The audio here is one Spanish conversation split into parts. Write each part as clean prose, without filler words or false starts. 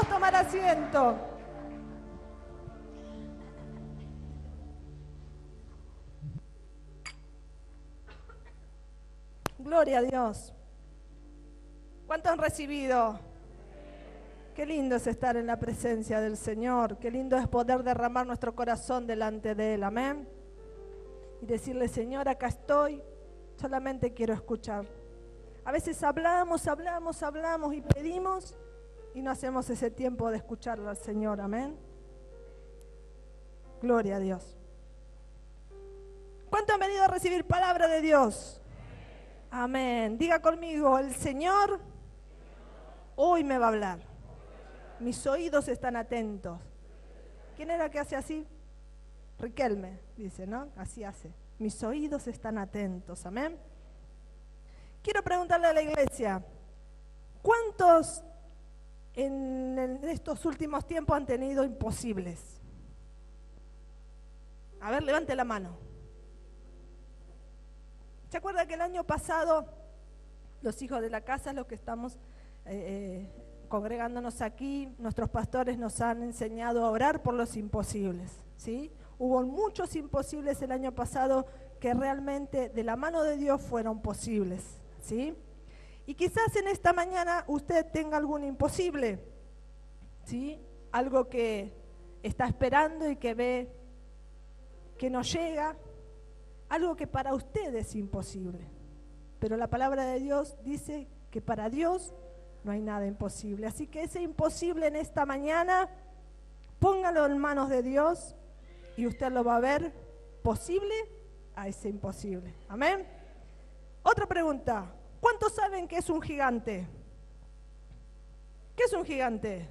Podemos tomar asiento. Gloria a Dios. ¿Cuánto han recibido? Qué lindo es estar en la presencia del Señor. Qué lindo es poder derramar nuestro corazón delante de Él. Amén. Y decirle, Señor, acá estoy. Solamente quiero escuchar. A veces hablamos y pedimos y no hacemos ese tiempo de escucharlo al Señor. Amén. Gloria a Dios. ¿Cuánto han venido a recibir palabra de Dios? Amén. Diga conmigo, el Señor hoy me va a hablar. Mis oídos están atentos. ¿Quién era que hace así? Riquelme, dice, ¿no? Así hace. Mis oídos están atentos. Amén. Quiero preguntarle a la iglesia, ¿cuántos en estos últimos tiempos han tenido imposibles? A ver, levante la mano. ¿Se acuerda que el año pasado los hijos de la casa, los que estamos congregándonos aquí, nuestros pastores nos han enseñado a orar por los imposibles, ¿sí? Hubo muchos imposibles el año pasado que realmente de la mano de Dios fueron posibles, ¿sí? Y quizás en esta mañana usted tenga algún imposible, ¿sí? Algo que está esperando y que ve que no llega, algo que para usted es imposible. Pero la palabra de Dios dice que para Dios no hay nada imposible. Así que ese imposible en esta mañana, póngalo en manos de Dios y usted lo va a ver posible a ese imposible. Amén. Otra pregunta. ¿Cuántos saben qué es un gigante? ¿Qué es un gigante?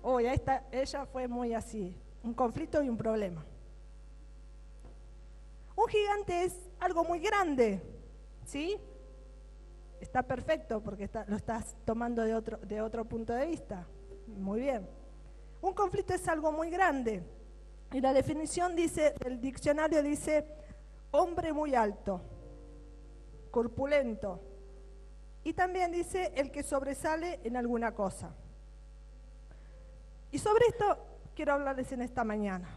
Oh, ya está, ella fue muy así. Un conflicto y un problema. Un gigante es algo muy grande, ¿sí? Está perfecto porque lo estás tomando de otro punto de vista. Muy bien. Un conflicto es algo muy grande. Y la definición dice, el diccionario dice, hombre muy alto, corpulento. Y también dice, el que sobresale en alguna cosa. Y sobre esto quiero hablarles en esta mañana.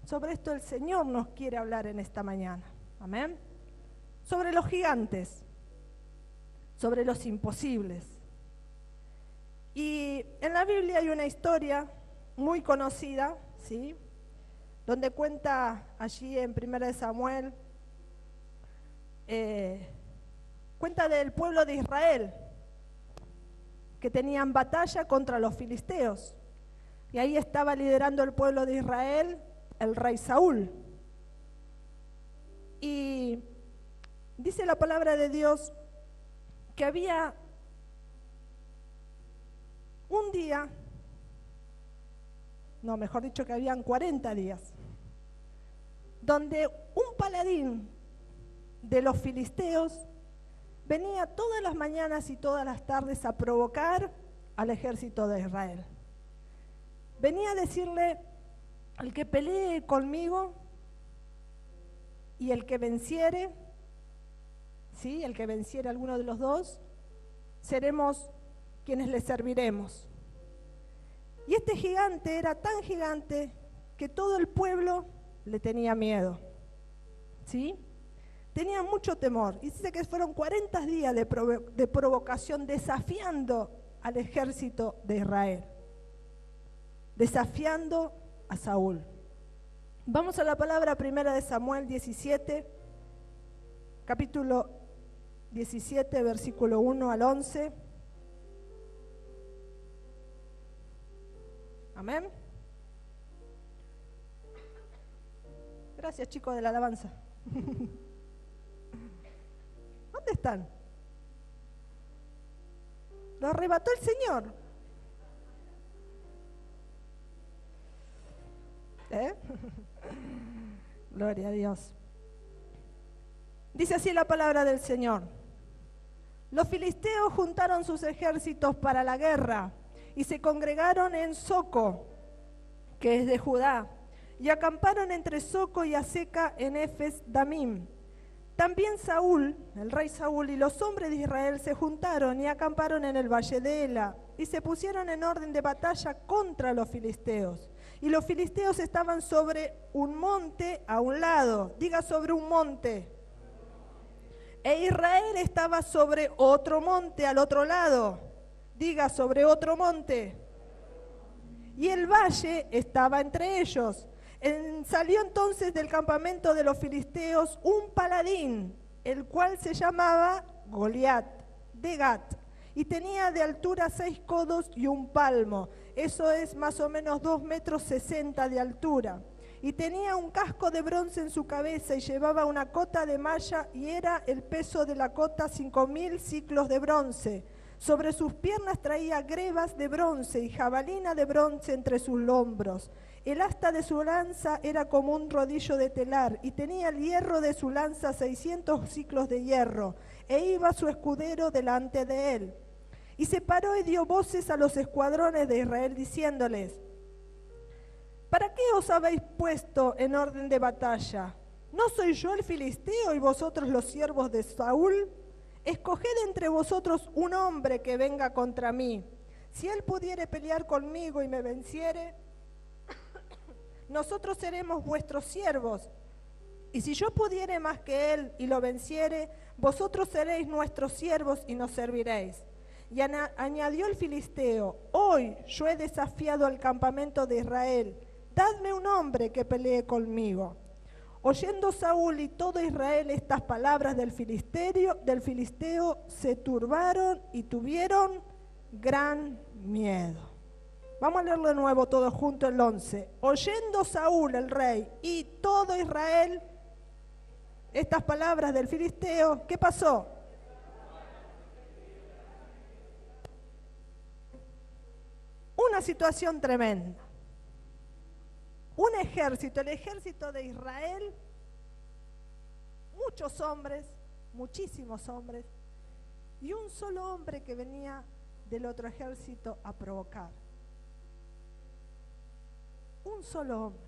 Sobre esto el Señor nos quiere hablar en esta mañana. Amén. Sobre los gigantes, sobre los imposibles. Y en la Biblia hay una historia muy conocida, ¿sí? Donde cuenta allí en 1 Samuel, cuenta del pueblo de Israel, que tenían batalla contra los filisteos. Y ahí estaba liderando el pueblo de Israel el rey Saúl. Y dice la palabra de Dios que había un día, no, mejor dicho que habían 40 días, donde un paladín de los filisteos venía todas las mañanas y todas las tardes a provocar al ejército de Israel. Venía a decirle, el que pelee conmigo y el que venciere, ¿sí? El que venciere a alguno de los dos, seremos quienes le serviremos. Y este gigante era tan gigante que todo el pueblo le tenía miedo, ¿sí? Tenía mucho temor. Y dice que fueron 40 días de provocación desafiando al ejército de Israel, desafiando a Saúl. Vamos a la palabra primera de Samuel 17, capítulo 17, versículo 1 al 11. Amén. Gracias, chicos de la alabanza. ¿Dónde están? Lo arrebató el Señor. Gloria a Dios. Dice así la palabra del Señor. Los filisteos juntaron sus ejércitos para la guerra y se congregaron en Soco, que es de Judá, y acamparon entre Soco y Aseca en Efes Damim. También Saúl, el rey Saúl, y los hombres de Israel se juntaron y acamparon en el valle de Ela y se pusieron en orden de batalla contra los filisteos. Y los filisteos estaban sobre un monte a un lado, diga sobre un monte. E Israel estaba sobre otro monte al otro lado, diga sobre otro monte. Y el valle estaba entre ellos. Salió entonces del campamento de los filisteos un paladín, el cual se llamaba Goliat, de Gat, y tenía de altura 6 codos y un palmo, eso es más o menos 2,60 metros de altura. Y tenía un casco de bronce en su cabeza y llevaba una cota de malla y era el peso de la cota 5.000 siclos de bronce. Sobre sus piernas traía grebas de bronce y jabalina de bronce entre sus hombros. El asta de su lanza era como un rodillo de telar, y tenía el hierro de su lanza 600 siclos de hierro, e iba su escudero delante de él. Y se paró y dio voces a los escuadrones de Israel, diciéndoles: ¿para qué os habéis puesto en orden de batalla? ¿No soy yo el filisteo y vosotros los siervos de Saúl? Escoged entre vosotros un hombre que venga contra mí. Si él pudiere pelear conmigo y me venciere, nosotros seremos vuestros siervos. Y si yo pudiere más que él y lo venciere, vosotros seréis nuestros siervos y nos serviréis. Y añadió el filisteo: hoy yo he desafiado al campamento de Israel, dadme un hombre que pelee conmigo. Oyendo Saúl y todo Israel estas palabras del filisteo, se turbaron y tuvieron gran miedo. Vamos a leerlo de nuevo todos juntos el 11. Oyendo Saúl el rey y todo Israel estas palabras del filisteo, ¿qué pasó? Una situación tremenda. Un ejército, el ejército de Israel, muchos hombres, muchísimos hombres, y un solo hombre que venía del otro ejército a provocar. Un solo hombre.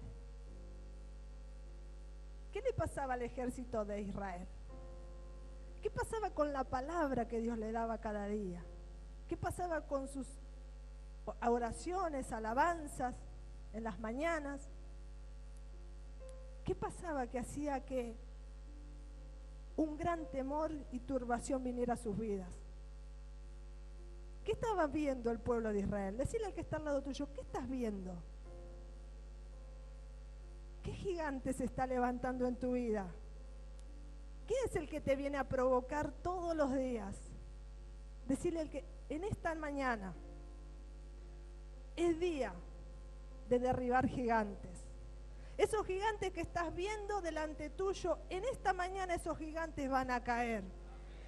¿Qué le pasaba al ejército de Israel? ¿Qué pasaba con la palabra que Dios le daba cada día? ¿Qué pasaba con sus oraciones, alabanzas en las mañanas? ¿Qué pasaba que hacía que un gran temor y turbación viniera a sus vidas? ¿Qué estaba viendo el pueblo de Israel? Decirle al que está al lado tuyo: ¿qué estás viendo? ¿Qué gigante se está levantando en tu vida? ¿Qué es el que te viene a provocar todos los días? Decirle al que en esta mañana es día de derribar gigantes. Esos gigantes que estás viendo delante tuyo, en esta mañana esos gigantes van a caer.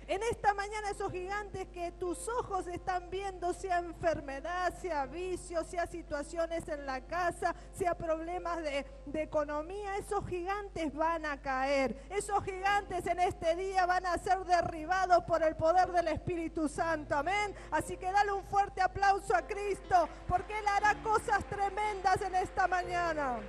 En esta mañana esos gigantes que tus ojos están viendo, sea enfermedad, sea vicio, sea situaciones en la casa, sea problemas de economía, esos gigantes van a caer. Esos gigantes en este día van a ser derribados por el poder del Espíritu Santo. Amén. Así que dale un fuerte aplauso a Cristo, porque Él hará cosas tremendas en esta mañana.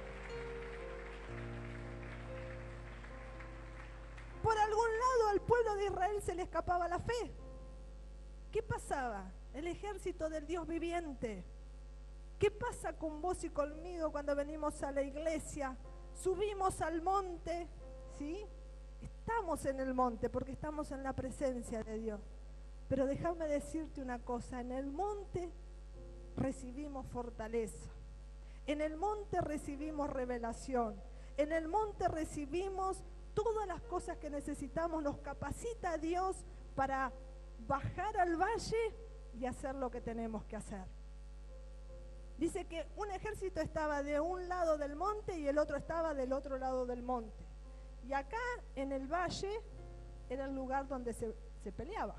Por algún lado al pueblo de Israel se le escapaba la fe. ¿Qué pasaba? El ejército del Dios viviente. ¿Qué pasa con vos y conmigo cuando venimos a la iglesia? Subimos al monte, ¿sí? Estamos en el monte porque estamos en la presencia de Dios. Pero déjame decirte una cosa: en el monte recibimos fortaleza. En el monte recibimos revelación. En el monte recibimos todas las cosas que necesitamos. Nos capacita Dios para bajar al valle y hacer lo que tenemos que hacer. Dice que un ejército estaba de un lado del monte y el otro estaba del otro lado del monte. Y acá en el valle era el lugar donde se peleaba.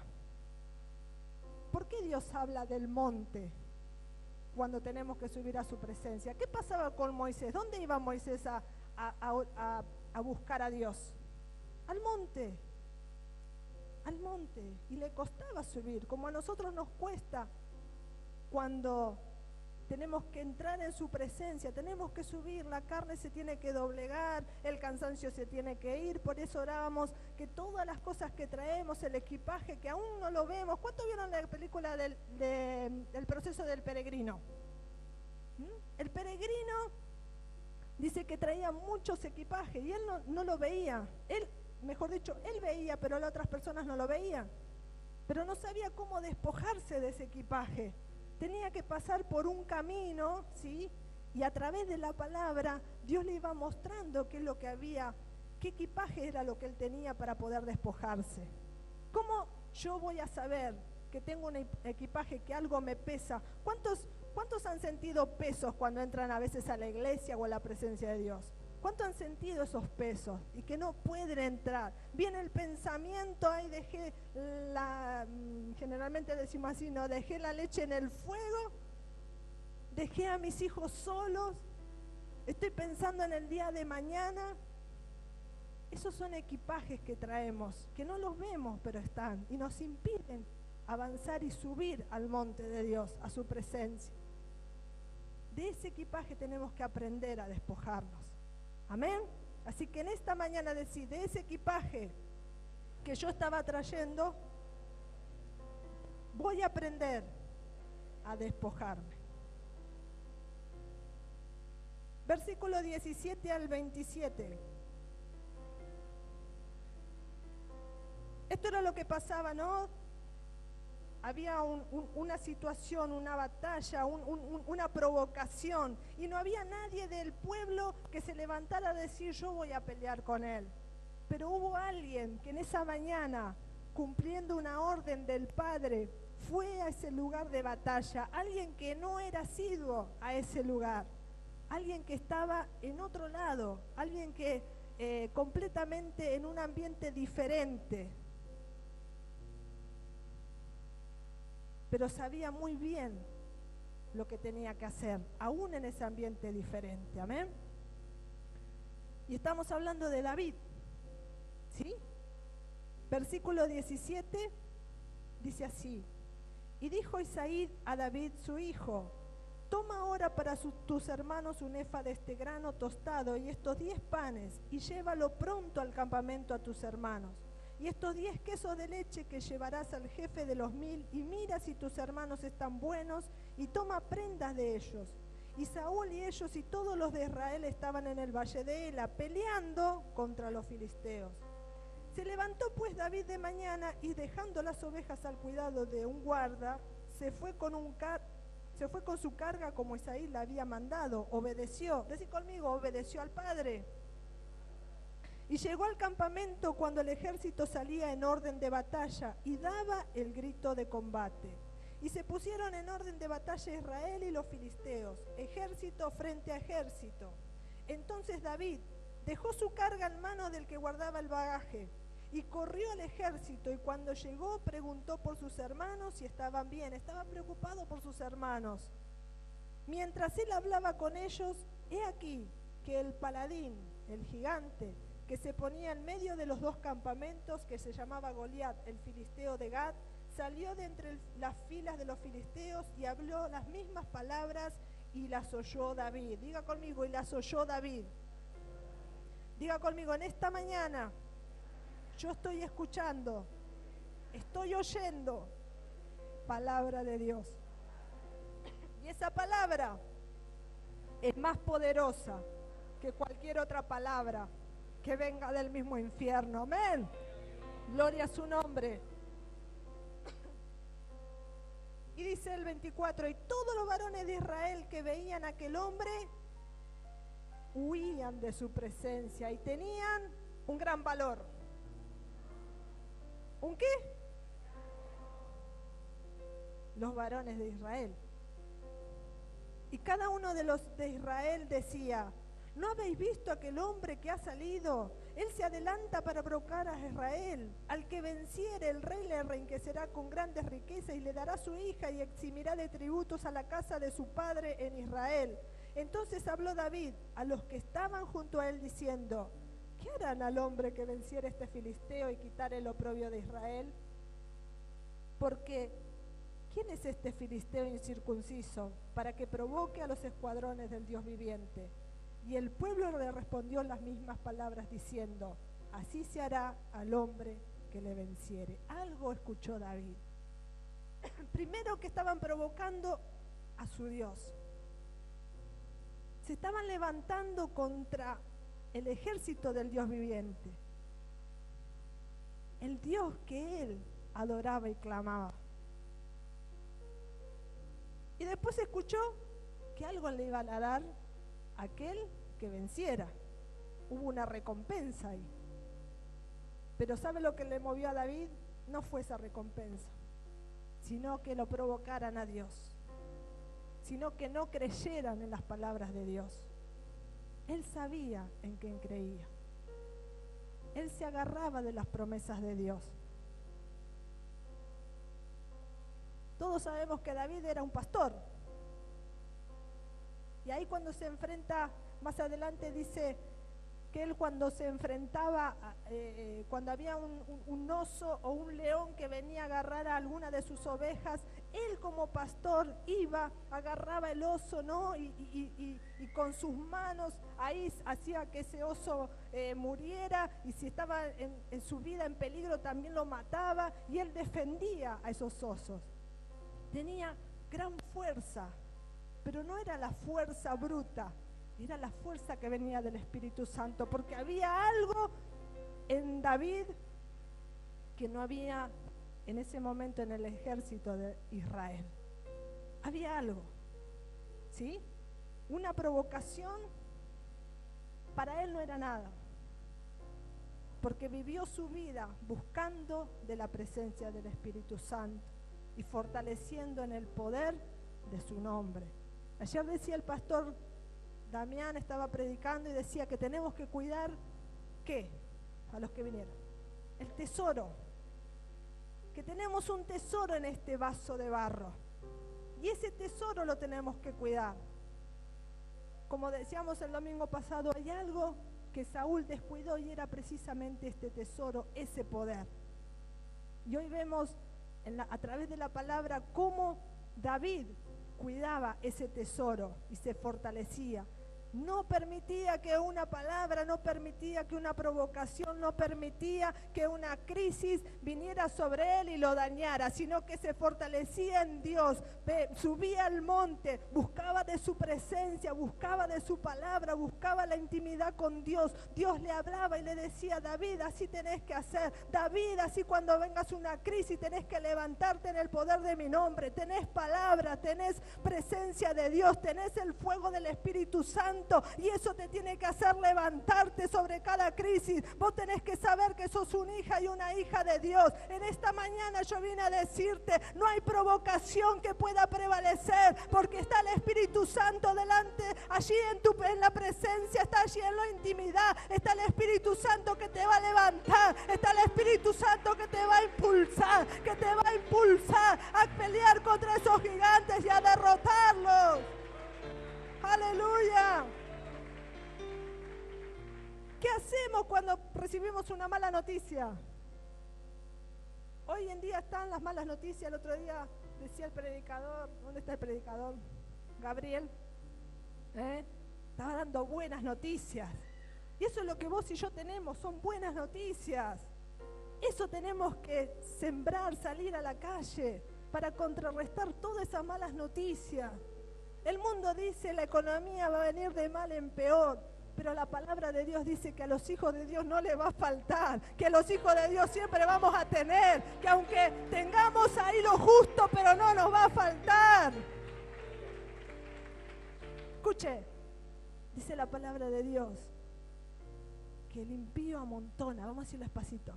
¿Por qué Dios habla del monte cuando tenemos que subir a su presencia? ¿Qué pasaba con Moisés? ¿Dónde iba Moisés a buscar a Dios? Al monte, y le costaba subir, como a nosotros nos cuesta cuando tenemos que entrar en su presencia, tenemos que subir, la carne se tiene que doblegar, el cansancio se tiene que ir. Por eso orábamos que todas las cosas que traemos, el equipaje que aún no lo vemos. ¿Cuántos vieron la película del proceso del peregrino? El peregrino dice que traía muchos equipajes y él no lo veía. Él, mejor dicho, él veía, pero las otras personas no lo veían. Pero no sabía cómo despojarse de ese equipaje. Tenía que pasar por un camino, ¿sí? Y a través de la palabra, Dios le iba mostrando qué es lo que había, qué equipaje era lo que él tenía para poder despojarse. ¿Cómo yo voy a saber que tengo un equipaje, que algo me pesa? ¿Cuántos han sentido pesos cuando entran a veces a la iglesia o a la presencia de Dios? ¿Cuántos han sentido esos pesos y que no pueden entrar? Viene el pensamiento, ay, generalmente decimos así, ¿no? Dejé la leche en el fuego, dejé a mis hijos solos, estoy pensando en el día de mañana. Esos son equipajes que traemos, que no los vemos, pero están, y nos impiden avanzar y subir al monte de Dios, a su presencia. De ese equipaje tenemos que aprender a despojarnos. Amén. Así que en esta mañana decir, de ese equipaje que yo estaba trayendo, voy a aprender a despojarme. Versículo 17 al 27. Esto era lo que pasaba, ¿no? Había una situación, una batalla, una provocación, y no había nadie del pueblo que se levantara a decir, yo voy a pelear con él. Pero hubo alguien que en esa mañana, cumpliendo una orden del Padre, fue a ese lugar de batalla, alguien que no era asiduo a ese lugar, alguien que estaba en otro lado, alguien que completamente en un ambiente diferente, pero sabía muy bien lo que tenía que hacer, aún en ese ambiente diferente. Amén. Y estamos hablando de David, ¿sí? Versículo 17 dice así: y dijo Isaí a David su hijo, toma ahora para tus hermanos un efa de este grano tostado y estos 10 panes, y llévalo pronto al campamento a tus hermanos. Y estos 10 quesos de leche que llevarás al jefe de los 1000, y mira si tus hermanos están buenos, y toma prendas de ellos. Y Saúl y ellos y todos los de Israel estaban en el valle de Ela, peleando contra los filisteos. Se levantó pues David de mañana, y dejando las ovejas al cuidado de un guarda, se fue con su carga como Isaí le había mandado, obedeció. Decí conmigo, obedeció al Padre. Y llegó al campamento cuando el ejército salía en orden de batalla y daba el grito de combate. Y se pusieron en orden de batalla Israel y los filisteos, ejército frente a ejército. Entonces David dejó su carga en manos del que guardaba el bagaje y corrió al ejército, y cuando llegó preguntó por sus hermanos si estaban bien. Estaba preocupado por sus hermanos. Mientras él hablaba con ellos, he aquí que el paladín, el gigante, que se ponía en medio de los 2 campamentos, que se llamaba Goliat, el filisteo de Gat, salió de entre las filas de los filisteos y habló las mismas palabras, y las oyó David. Diga conmigo, y las oyó David. Diga conmigo, en esta mañana yo estoy escuchando, estoy oyendo palabra de Dios. Y esa palabra es más poderosa que cualquier otra palabra que venga del mismo infierno. Amén. Gloria a su nombre. Y dice el 24, y todos los varones de Israel que veían a aquel hombre huían de su presencia y tenían un gran valor. ¿Un qué? Los varones de Israel. Y cada uno de los de Israel decía, ¿no habéis visto aquel hombre que ha salido? Él se adelanta para provocar a Israel. Al que venciere, el rey le enriquecerá con grandes riquezas y le dará su hija y eximirá de tributos a la casa de su padre en Israel. Entonces habló David a los que estaban junto a él diciendo, ¿qué harán al hombre que venciere este filisteo y quitare el oprobio de Israel? Porque ¿quién es este filisteo incircunciso para que provoque a los escuadrones del Dios viviente? Y el pueblo le respondió las mismas palabras diciendo, así se hará al hombre que le venciere. Algo escuchó David. Primero, que estaban provocando a su Dios. Se estaban levantando contra el ejército del Dios viviente. El Dios que él adoraba y clamaba. Y después escuchó que algo le iba a dar a aquel que venciera. Hubo una recompensa ahí. Pero ¿sabe lo que le movió a David? No fue esa recompensa, sino que lo provocaran a Dios, sino que no creyeran en las palabras de Dios. Él sabía en quién creía. Él se agarraba de las promesas de Dios. Todos sabemos que David era un pastor. Y ahí cuando se enfrenta, más adelante dice que él cuando se enfrentaba, cuando había un oso o un león que venía a agarrar a alguna de sus ovejas, él como pastor iba, agarraba el oso, ¿no? Y con sus manos ahí hacía que ese oso muriera, y si estaba en su vida en peligro también lo mataba, y él defendía a esos osos. Tenía gran fuerza, pero no era la fuerza bruta, era la fuerza que venía del Espíritu Santo, porque había algo en David que no había en ese momento en el ejército de Israel. Había algo, ¿sí? Una provocación para él no era nada, porque vivió su vida buscando de la presencia del Espíritu Santo y fortaleciendo en el poder de su nombre. Ayer decía el pastor Damián, estaba predicando y decía que tenemos que cuidar, ¿qué? A los que vinieron. El tesoro. Que tenemos un tesoro en este vaso de barro. Y ese tesoro lo tenemos que cuidar. Como decíamos el domingo pasado, hay algo que Saúl descuidó y era precisamente este tesoro, ese poder. Y hoy vemos a través de la palabra cómo David cuidaba ese tesoro y se fortalecía. No permitía que una palabra, no permitía que una provocación, no permitía que una crisis viniera sobre él y lo dañara, sino que se fortalecía en Dios, subía al monte, buscaba de su presencia, buscaba de su palabra, buscaba la intimidad con Dios. Dios le hablaba y le decía, David, así tenés que hacer. David, así cuando vengas una crisis tenés que levantarte en el poder de mi nombre. Tenés palabra, tenés presencia de Dios, tenés el fuego del Espíritu Santo. Y eso te tiene que hacer levantarte sobre cada crisis. Vos tenés que saber que sos una hija y una hija de Dios. En esta mañana yo vine a decirte, no hay provocación que pueda prevalecer, porque está el Espíritu Santo delante, allí en la presencia, está allí en la intimidad, está el Espíritu Santo que te va a levantar, está el Espíritu Santo que te va a impulsar, a pelear contra esos gigantes y a derrotarlos. ¡Aleluya! ¿Qué hacemos cuando recibimos una mala noticia? Hoy en día están las malas noticias. El otro día decía el predicador, ¿dónde está el predicador? Gabriel, estaba dando buenas noticias. Y eso es lo que vos y yo tenemos, son buenas noticias. Eso tenemos que sembrar, salir a la calle para contrarrestar todas esas malas noticias. El mundo dice la economía va a venir de mal en peor, pero la palabra de Dios dice que a los hijos de Dios no les va a faltar, que a los hijos de Dios siempre vamos a tener, que aunque tengamos ahí lo justo, pero no nos va a faltar. Escuche, dice la palabra de Dios, que el impío amontona, vamos a decirlo despacito,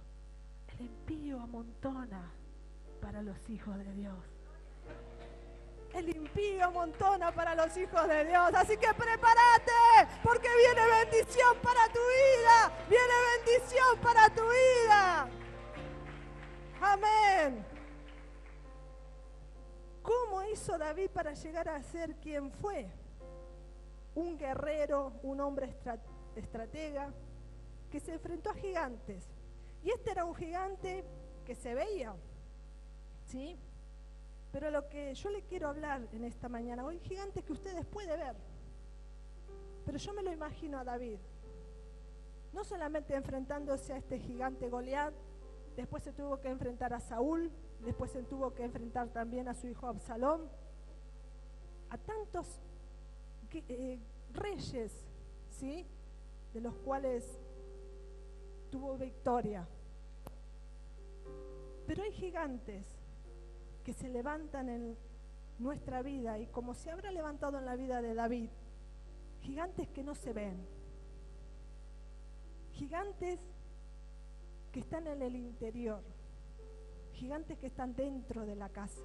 el impío amontona para los hijos de Dios. El impío amontona para los hijos de Dios. Así que prepárate, porque viene bendición para tu vida. Viene bendición para tu vida. Amén. ¿Cómo hizo David para llegar a ser quien fue? Un guerrero, un hombre estratega, que se enfrentó a gigantes. Y este era un gigante que se veía, ¿sí? Pero lo que yo le quiero hablar en esta mañana, hoy gigantes que ustedes pueden ver, pero yo me lo imagino a David, no solamente enfrentándose a este gigante Goliat, después se tuvo que enfrentar a Saúl, después se tuvo que enfrentar también a su hijo Absalón, a tantos reyes, ¿sí?, de los cuales tuvo victoria. Pero hay gigantes que se levantan en nuestra vida, y como se habrá levantado en la vida de David, gigantes que no se ven, gigantes que están en el interior, gigantes que están dentro de la casa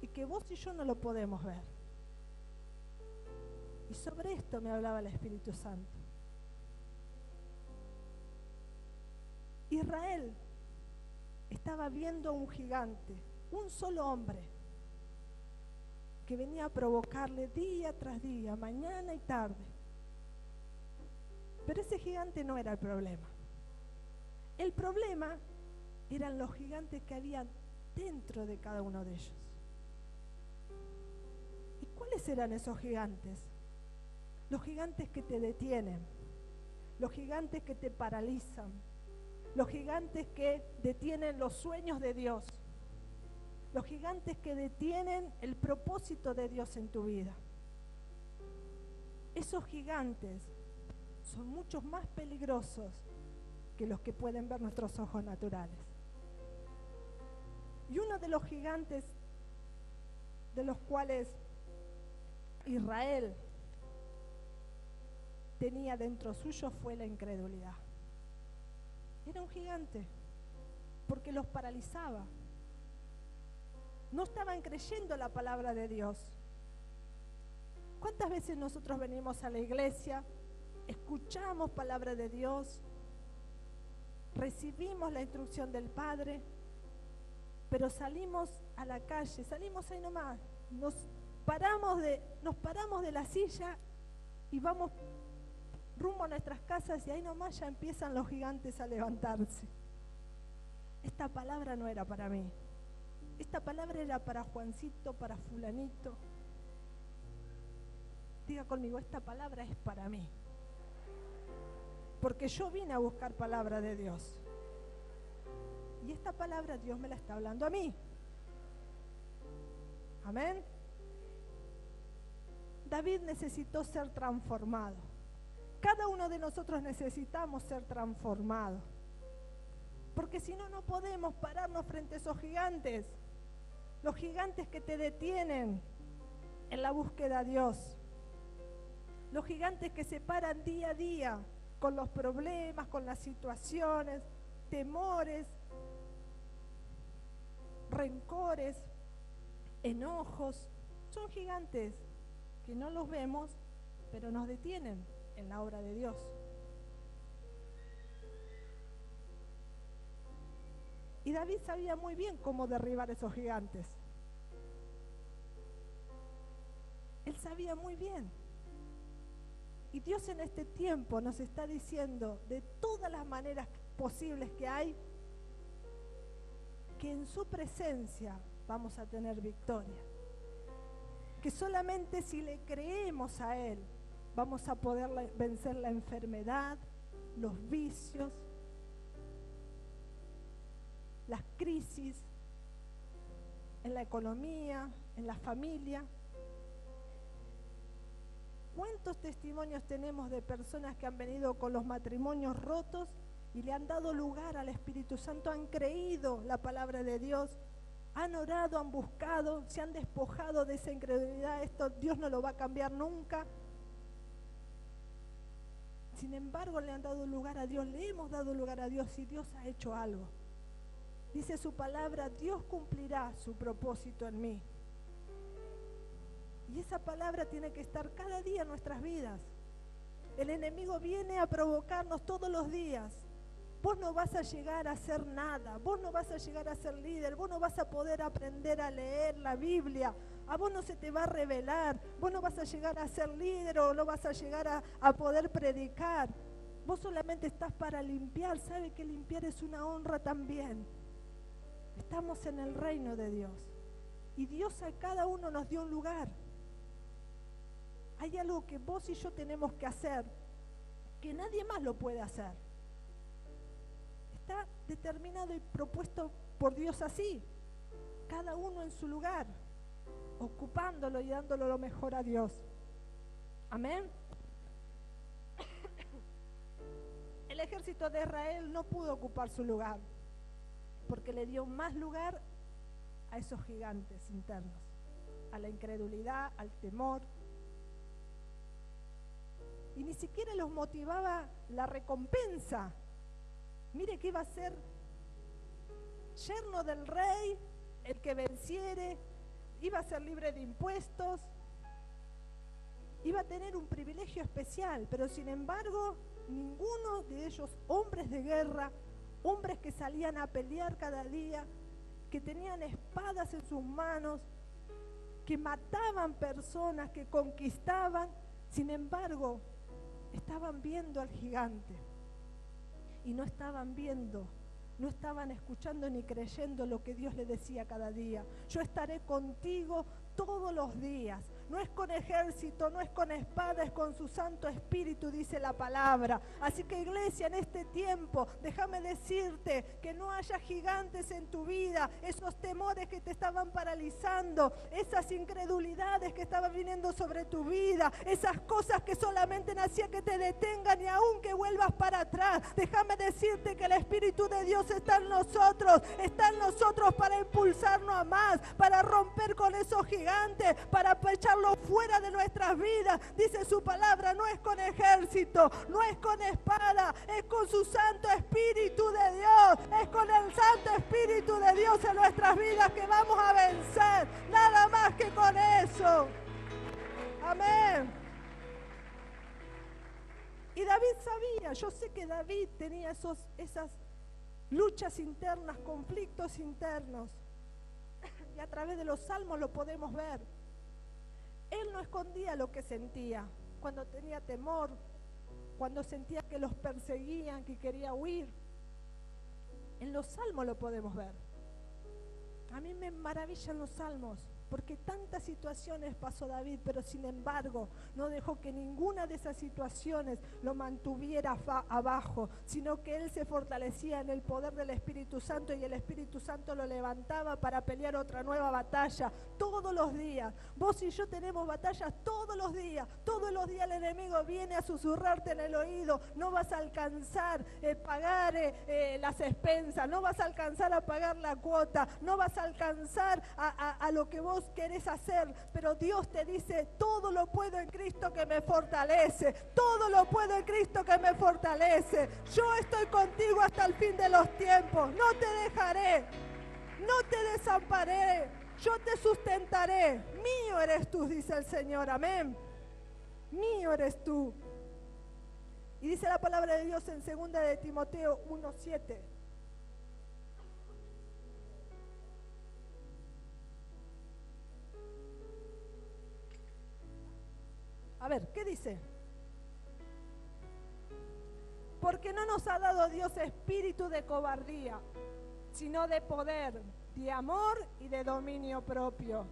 y que vos y yo no lo podemos ver. Y sobre esto me hablaba el Espíritu Santo. Israel estaba viendo a un gigante, un solo hombre, que venía a provocarle día tras día, mañana y tarde. Pero ese gigante no era el problema. El problema eran los gigantes que había dentro de cada uno de ellos. ¿Y cuáles eran esos gigantes? Los gigantes que te detienen, los gigantes que te paralizan, los gigantes que detienen los sueños de Dios, los gigantes que detienen el propósito de Dios en tu vida. Esos gigantes son muchos más peligrosos que los que pueden ver nuestros ojos naturales. Y uno de los gigantes de los cuales Israel tenía dentro suyo fue la incredulidad. Era un gigante porque los paralizaba. No estaban creyendo la palabra de Dios. ¿Cuántas veces nosotros venimos a la iglesia, escuchamos palabra de Dios, recibimos la instrucción del Padre, pero salimos a la calle, salimos ahí nomás, nos paramos de la silla y vamos rumbo a nuestras casas, y ahí nomás ya empiezan los gigantes a levantarse? Esta palabra no era para mí. Esta palabra era para Juancito, para fulanito. Diga conmigo, esta palabra es para mí. Porque yo vine a buscar palabra de Dios. Y esta palabra Dios me la está hablando a mí. Amén. David necesitó ser transformado. Cada uno de nosotros necesitamos ser transformados. Porque si no, no podemos pararnos frente a esos gigantes. Los gigantes que te detienen en la búsqueda a Dios. Los gigantes que se paran día a día con los problemas, con las situaciones, temores, rencores, enojos. Son gigantes que no los vemos, pero nos detienen en la obra de Dios. Y David sabía muy bien cómo derribar esos gigantes. Él sabía muy bien. Y Dios en este tiempo nos está diciendo de todas las maneras posibles que hay, que en su presencia vamos a tener victoria. Que solamente si le creemos a Él, vamos a poder vencer la enfermedad, los vicios, las crisis en la economía, en la familia. ¿Cuántos testimonios tenemos de personas que han venido con los matrimonios rotos y le han dado lugar al Espíritu Santo, han creído la palabra de Dios, han orado, han buscado, se han despojado de esa incredulidad? Esto Dios no lo va a cambiar nunca. Sin embargo, le han dado lugar a Dios, le hemos dado lugar a Dios, y Dios ha hecho algo. Dice su palabra, Dios cumplirá su propósito en mí. Y esa palabra tiene que estar cada día en nuestras vidas. El enemigo viene a provocarnos todos los días. Vos no vas a llegar a hacer nada, vos no vas a llegar a ser líder, vos no vas a poder aprender a leer la Biblia, a vos no se te va a revelar, vos no vas a llegar a ser líder o no vas a llegar a poder predicar. Vos solamente estás para limpiar. ¿Sabe que limpiar es una honra también? Estamos en el reino de Dios. Y Dios a cada uno nos dio un lugar. Hay algo que vos y yo tenemos que hacer, que nadie más lo puede hacer. Está determinado y propuesto por Dios así. Cada uno en su lugar, ocupándolo y dándolo lo mejor a Dios. Amén. El ejército de Israel no pudo ocupar su lugar, porque le dio más lugar a esos gigantes internos, a la incredulidad, al temor. Y ni siquiera los motivaba la recompensa. Mire que iba a ser yerno del rey, el que venciere, iba a ser libre de impuestos, iba a tener un privilegio especial, pero sin embargo, ninguno de ellos, hombres de guerra, hombres que salían a pelear cada día, que tenían espadas en sus manos, que mataban personas, que conquistaban, sin embargo, estaban viendo al gigante y no estaban viendo, no estaban escuchando ni creyendo lo que Dios le decía cada día. Yo estaré contigo todos los días. No es con ejército, no es con espada, es con su Santo Espíritu, dice la palabra. Así que, iglesia, en este tiempo, déjame decirte que no haya gigantes en tu vida, esos temores que te estaban paralizando, esas incredulidades que estaban viniendo sobre tu vida, esas cosas que solamente hacían que te detengan y aún que vuelvas para atrás. Déjame decirte que el Espíritu de Dios está en nosotros para impulsarnos a más, para romper con esos gigantes, para echarlos fuera de nuestras vidas. Dice su palabra, no es con ejército, no es con espada, es con su Santo Espíritu de Dios, es con el Santo Espíritu de Dios en nuestras vidas que vamos a vencer, nada más que con eso. Amén. Y David sabía, yo sé que David tenía esas luchas internas, conflictos internos, y a través de los salmos lo podemos ver. Él no escondía lo que sentía, cuando tenía temor, cuando sentía que los perseguían, que quería huir. En los salmos lo podemos ver. A mí me maravillan los salmos, porque tantas situaciones pasó David, pero sin embargo no dejó que ninguna de esas situaciones lo mantuviera abajo, sino que él se fortalecía en el poder del Espíritu Santo y el Espíritu Santo lo levantaba para pelear otra nueva batalla todos los días. Vos y yo tenemos batallas todos los días el enemigo viene a susurrarte en el oído, no vas a alcanzar pagar las expensas, no vas a alcanzar a pagar la cuota, no vas a alcanzar a lo que vos querés hacer, pero Dios te dice, todo lo puedo en Cristo que me fortalece, todo lo puedo en Cristo que me fortalece. Yo estoy contigo hasta el fin de los tiempos, no te dejaré, no te desampararé, yo te sustentaré, mío eres tú, dice el Señor, amén, mío eres tú. Y dice la palabra de Dios en 2 de Timoteo 1:7. A ver, ¿qué dice? Porque no nos ha dado Dios espíritu de cobardía, sino de poder, de amor y de dominio propio.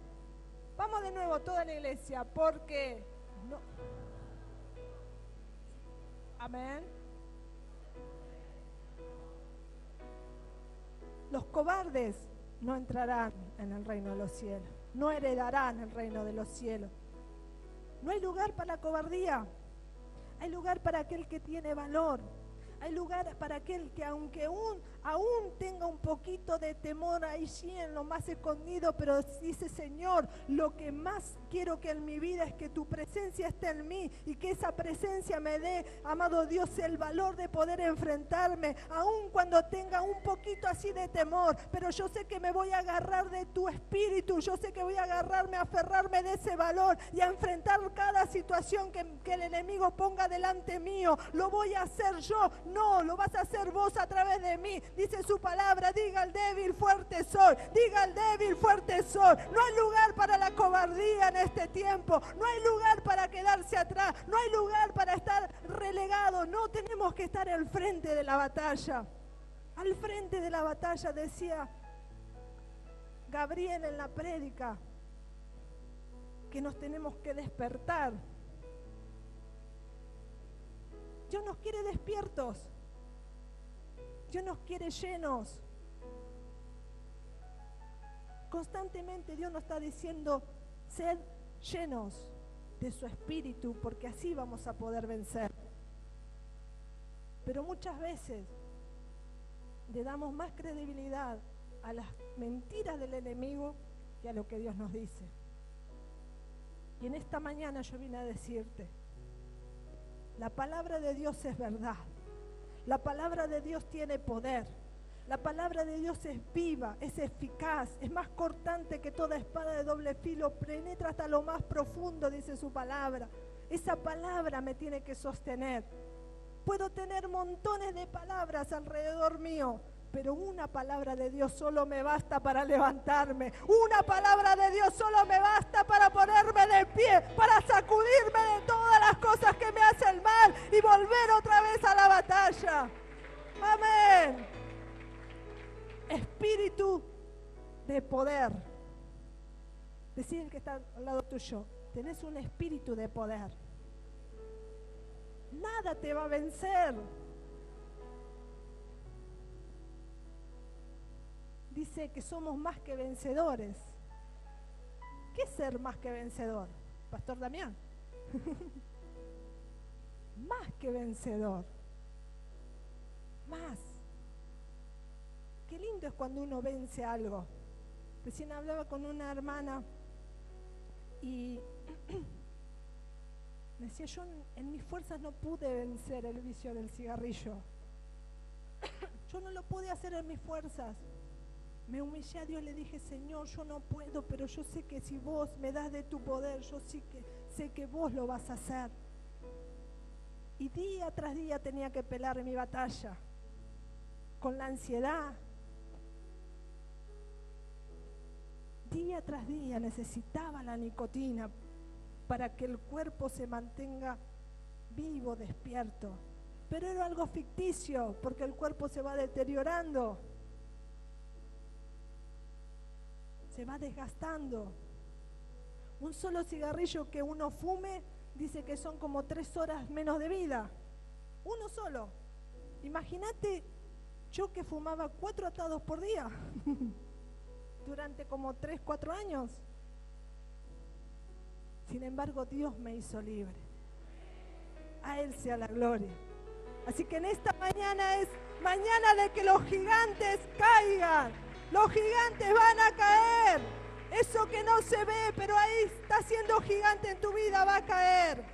Vamos de nuevo toda la iglesia, porque no. Amén. Los cobardes no entrarán en el reino de los cielos, no heredarán el reino de los cielos. No hay lugar para la cobardía, hay lugar para aquel que tiene valor, hay lugar para aquel que aunque aún tenga un poquito de temor ahí sí en lo más escondido, pero dice, Señor, lo que más quiero que en mi vida es que tu presencia esté en mí y que esa presencia me dé, amado Dios, el valor de poder enfrentarme, aun cuando tenga un poquito así de temor, pero yo sé que me voy a agarrar de tu espíritu, yo sé que voy a aferrarme de ese valor y a enfrentar cada situación que el enemigo ponga delante mío. Lo voy a hacer yo, no, lo vas a hacer vos a través de mí. Dice su palabra, diga al débil, fuerte soy, diga al débil, fuerte soy. No hay lugar para la cobardía en este tiempo, no hay lugar para quedarse atrás, no hay lugar para estar relegado, no, tenemos que estar al frente de la batalla. Al frente de la batalla, decía Gabriel en la prédica, que nos tenemos que despertar. Dios nos quiere despiertos. Dios nos quiere llenos. Constantemente Dios nos está diciendo, sed llenos de su espíritu, porque así vamos a poder vencer. Pero muchas veces le damos más credibilidad a las mentiras del enemigo que a lo que Dios nos dice. Y en esta mañana yo vine a decirte, la palabra de Dios es verdad. La palabra de Dios tiene poder. La palabra de Dios es viva, es eficaz, es más cortante que toda espada de doble filo, penetra hasta lo más profundo, dice su palabra. Esa palabra me tiene que sostener. Puedo tener montones de palabras alrededor mío, pero una palabra de Dios solo me basta para levantarme. Una palabra de Dios solo me basta para ponerme de pie, para sacudirme de todas las cosas que me hacen mal y volver otra vez a la batalla. Amén. Espíritu de poder. Decía el que está al lado tuyo, tenés un espíritu de poder. Nada te va a vencer. Dice que somos más que vencedores. ¿Qué es ser más que vencedor? Pastor Damián. Más que vencedor. Más. Qué lindo es cuando uno vence algo. Recién hablaba con una hermana y me decía, yo en mis fuerzas no pude vencer el vicio del cigarrillo. Yo no lo pude hacer en mis fuerzas. Me humillé a Dios, le dije, Señor, yo no puedo, pero yo sé que si vos me das de tu poder, yo sí que sé que vos lo vas a hacer. Y día tras día tenía que pelear mi batalla con la ansiedad. Día tras día necesitaba la nicotina para que el cuerpo se mantenga vivo, despierto. Pero era algo ficticio, porque el cuerpo se va deteriorando, se va desgastando. Un solo cigarrillo que uno fume, dice que son como 3 horas menos de vida. Uno solo. Imagínate, yo que fumaba 4 atados por día. Durante como 3, 4 años. Sin embargo, Dios me hizo libre. A Él sea la gloria. Así que en esta mañana es mañana de que los gigantes caigan. Los gigantes van a caer. Eso que no se ve, pero ahí está siendo gigante en tu vida, va a caer.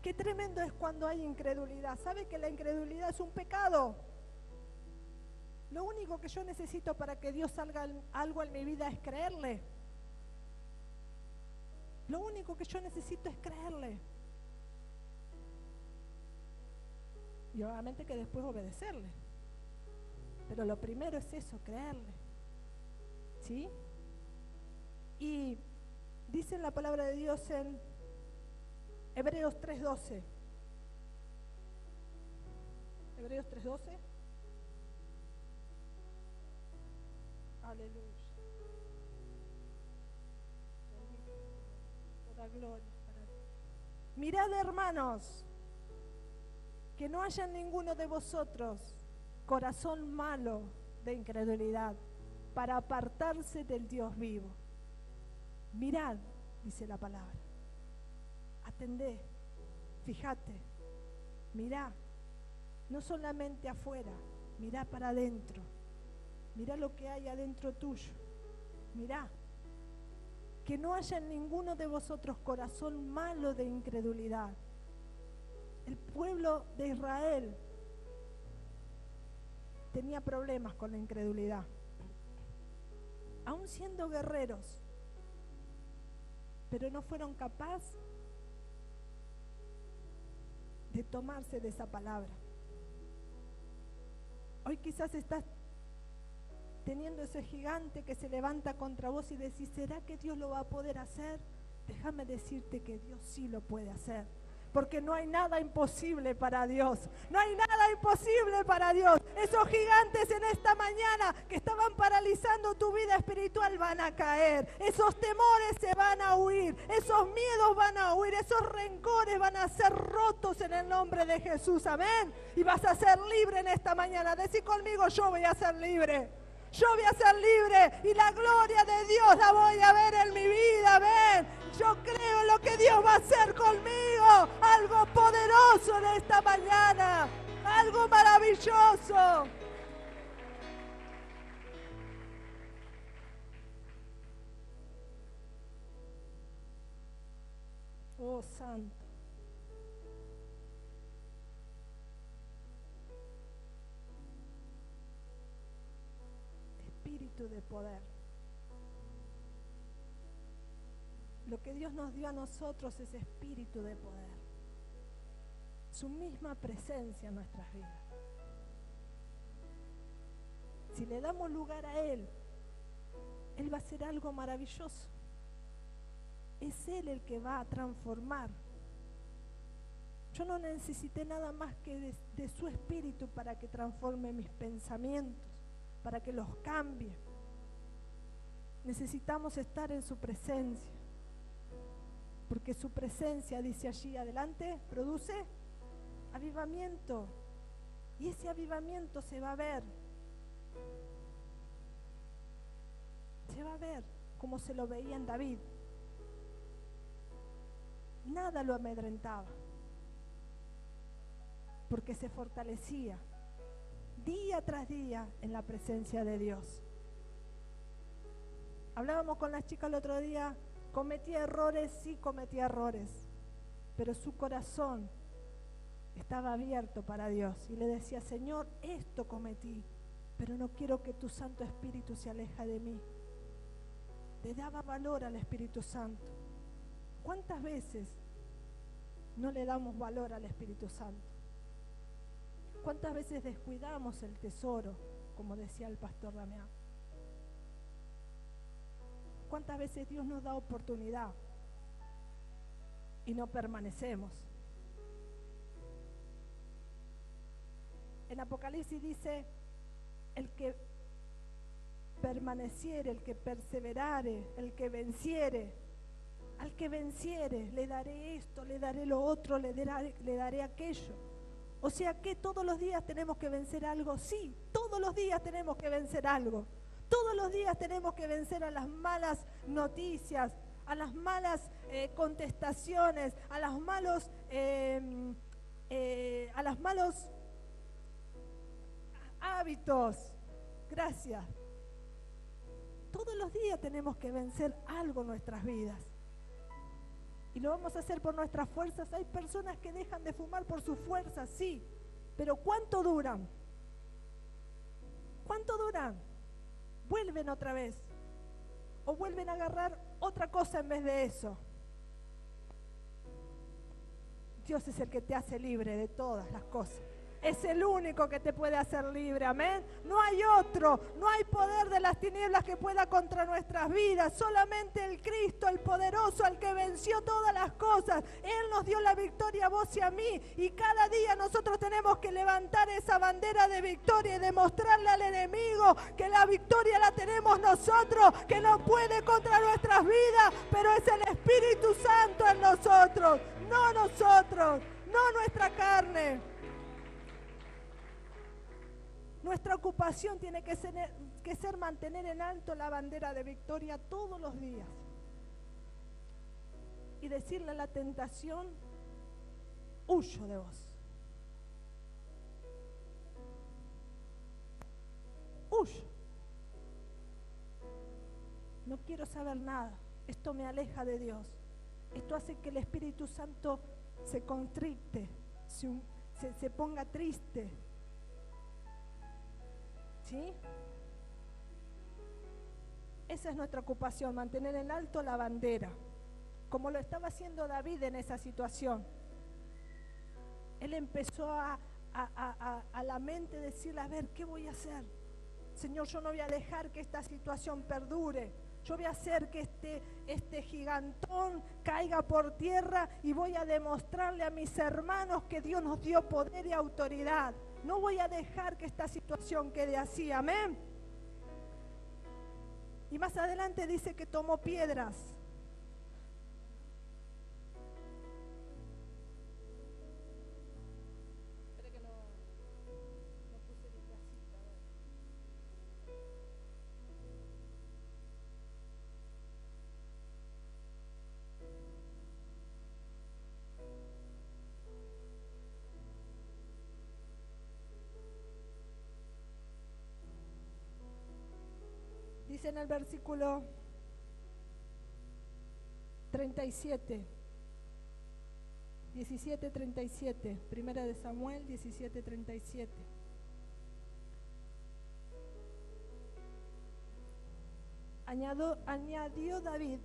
Qué tremendo es cuando hay incredulidad. ¿Sabe que la incredulidad es un pecado? Lo único que yo necesito para que Dios salga algo en mi vida es creerle. Lo único que yo necesito es creerle. Y obviamente que después obedecerle. Pero lo primero es eso, creerle. ¿Sí? Y dice la palabra de Dios en Hebreos 3:12. Hebreos 3:12. Aleluya. Toda gloria para ti. Mirad, hermanos, que no haya en ninguno de vosotros corazón malo de incredulidad para apartarse del Dios vivo. Mirad, dice la palabra. Atendé, fíjate, mirá, no solamente afuera, mirá para adentro. Mirá lo que hay adentro tuyo. Mirá. Que no haya en ninguno de vosotros corazón malo de incredulidad. El pueblo de Israel tenía problemas con la incredulidad. Aún siendo guerreros, pero no fueron capaces de tomarse de esa palabra. Hoy quizás estás teniendo ese gigante que se levanta contra vos y decís, ¿será que Dios lo va a poder hacer? Déjame decirte que Dios sí lo puede hacer. porque no hay nada imposible para Dios. No hay nada imposible para Dios. Esos gigantes en esta mañana que estaban paralizando tu vida espiritual van a caer. Esos temores se van a huir. Esos miedos van a huir. Esos rencores van a ser rotos en el nombre de Jesús. Amén. Y vas a ser libre en esta mañana. Decí conmigo, yo voy a ser libre. Yo voy a ser libre y la gloria de Dios la voy a ver en mi vida, amén. Yo creo en lo que Dios va a hacer conmigo, algo poderoso en esta mañana, algo maravilloso. Oh, Santo. Espíritu de poder. Lo que Dios nos dio a nosotros es espíritu de poder. Su misma presencia en nuestras vidas. Si le damos lugar a Él, Él va a hacer algo maravilloso. Es Él el que va a transformar. Yo no necesité nada más que de su espíritu para que transforme mis pensamientos, para que los cambie. Necesitamos estar en su presencia, porque su presencia, dice allí adelante, produce avivamiento, y ese avivamiento se va a ver como se lo veía en David. Nada lo amedrentaba, porque se fortalecía día tras día en la presencia de Dios. Hablábamos con las chicas el otro día, cometía errores, sí cometía errores, pero su corazón estaba abierto para Dios y le decía, Señor, esto cometí, pero no quiero que tu Santo Espíritu se aleje de mí. Le daba valor al Espíritu Santo. ¿Cuántas veces no le damos valor al Espíritu Santo? ¿Cuántas veces descuidamos el tesoro, como decía el pastor Damián? ¿Cuántas veces Dios nos da oportunidad y no permanecemos? En Apocalipsis dice, el que permaneciere, el que perseverare, el que venciere, al que venciere, le daré esto, le daré lo otro, le daré aquello. O sea que todos los días tenemos que vencer algo. Sí, todos los días tenemos que vencer algo. Todos los días tenemos que vencer a las malas noticias, a las malas contestaciones, a los malos hábitos. Gracias. Todos los días tenemos que vencer algo en nuestras vidas. Y lo vamos a hacer por nuestras fuerzas. Hay personas que dejan de fumar por sus fuerzas, sí. Pero ¿cuánto duran? ¿Cuánto duran? Vuelven otra vez. O vuelven a agarrar otra cosa en vez de eso. Dios es el que te hace libre de todas las cosas. Es el único que te puede hacer libre, amén. No hay otro, no hay poder de las tinieblas que pueda contra nuestras vidas. Solamente el Cristo, el poderoso, el que venció todas las cosas. Él nos dio la victoria a vos y a mí. Y cada día nosotros tenemos que levantar esa bandera de victoria y demostrarle al enemigo que la victoria la tenemos nosotros, que no puede contra nuestras vidas, pero es el Espíritu Santo en nosotros, no nosotros, no nuestra carne. Nuestra ocupación tiene que ser mantener en alto la bandera de victoria todos los días. Y decirle a la tentación, huyo de vos. Huyo. No quiero saber nada. Esto me aleja de Dios. Esto hace que el Espíritu Santo se contrite, se ponga triste. ¿Sí? Esa es nuestra ocupación, mantener en alto la bandera, como lo estaba haciendo David en esa situación. Él empezó a la mente decirle, a ver, ¿qué voy a hacer? Señor, yo no voy a dejar que esta situación perdure. Yo voy a hacer que este gigantón caiga por tierra y voy a demostrarle a mis hermanos que Dios nos dio poder y autoridad. No voy a dejar que esta situación quede así, amén. Y más adelante dice que tomó piedras. Dice en el versículo 37, 17:37, Primera de Samuel 17:37. Añadió David: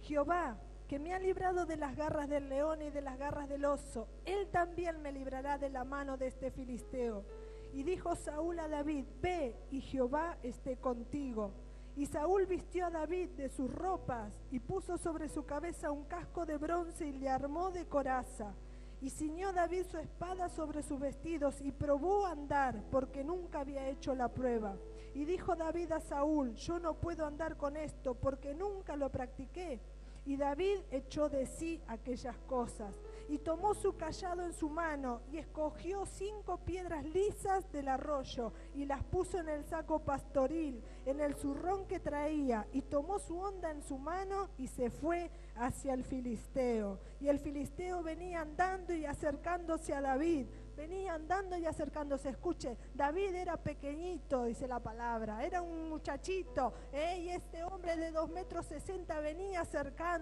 Jehová, que me ha librado de las garras del león y de las garras del oso, él también me librará de la mano de este filisteo. Y dijo Saúl a David: ve, y Jehová esté contigo. Y Saúl vistió a David de sus ropas y puso sobre su cabeza un casco de bronce y le armó de coraza. Y ciñó David su espada sobre sus vestidos y probó a andar, porque nunca había hecho la prueba. Y dijo David a Saúl: yo no puedo andar con esto, porque nunca lo practiqué. Y David echó de sí aquellas cosas, y tomó su cayado en su mano, y escogió 5 piedras lisas del arroyo, y las puso en el saco pastoril, en el zurrón que traía, y tomó su honda en su mano, y se fue hacia el filisteo. Y el filisteo venía andando y acercándose a David, venía andando y acercándose. Escuche, David era pequeñito, dice la palabra, era un muchachito, y este hombre de 2,60 metros venía acercándose,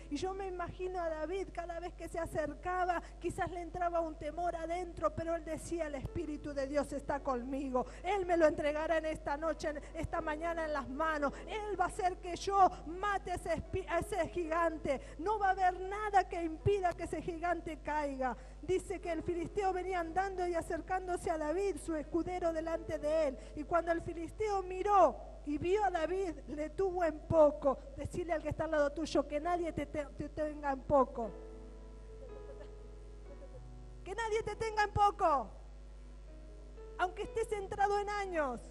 y yo me imagino a David cada vez que se acercaba, quizás le entraba un temor adentro, pero él decía: el Espíritu de Dios está conmigo, Él me lo entregará en esta noche, esta mañana en las manos, Él va a hacer que yo mate a ese gigante, no va a haber nada que impida que ese gigante caiga. Dice que el filisteo venía andando y acercándose a David, su escudero, delante de él. Y cuando el filisteo miró y vio a David, le tuvo en poco. Decirle al que está al lado tuyo: que nadie te tenga en poco. Que nadie te tenga en poco. Aunque estés centrado en años.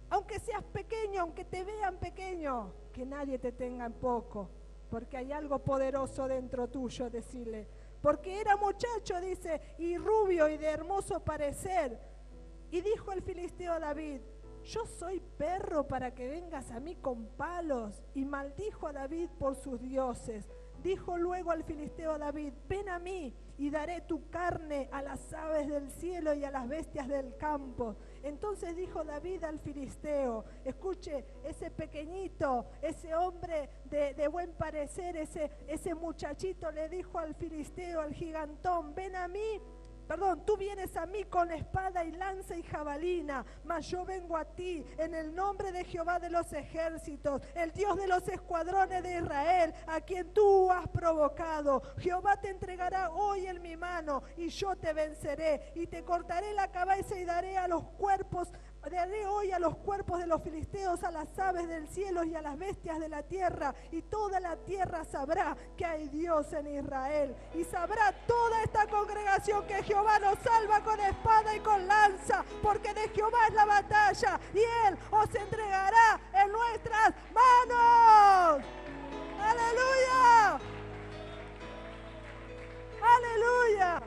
Aunque seas pequeño, aunque te vean pequeño, que nadie te tenga en poco. Porque hay algo poderoso dentro tuyo, decirle. Porque era muchacho, dice, y rubio y de hermoso parecer. Y dijo el filisteo a David: yo soy perro para que vengas a mí con palos. Y maldijo a David por sus dioses. Dijo luego al filisteo a David: ven a mí y daré tu carne a las aves del cielo y a las bestias del campo. Entonces dijo David al filisteo, escuche, ese pequeñito, ese hombre de buen parecer, ese muchachito le dijo al filisteo, al gigantón: ven a mí. Tú vienes a mí con espada y lanza y jabalina, mas yo vengo a ti en el nombre de Jehová de los ejércitos, el Dios de los escuadrones de Israel, a quien tú has provocado. Jehová te entregará hoy en mi mano y yo te venceré y te cortaré la cabeza y daré hoy a los cuerpos de los filisteos, a las aves del cielo y a las bestias de la tierra, y toda la tierra sabrá que hay Dios en Israel, y sabrá toda esta congregación que Jehová nos salva con espada y con lanza, porque de Jehová es la batalla y Él os entregará en nuestras manos. ¡Aleluya! ¡Aleluya!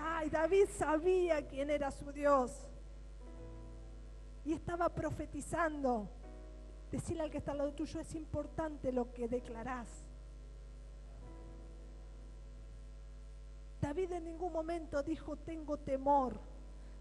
Ay, David sabía quién era su Dios y estaba profetizando. Decirle al que está al lado tuyo: es importante lo que declarás. David en ningún momento dijo: tengo temor.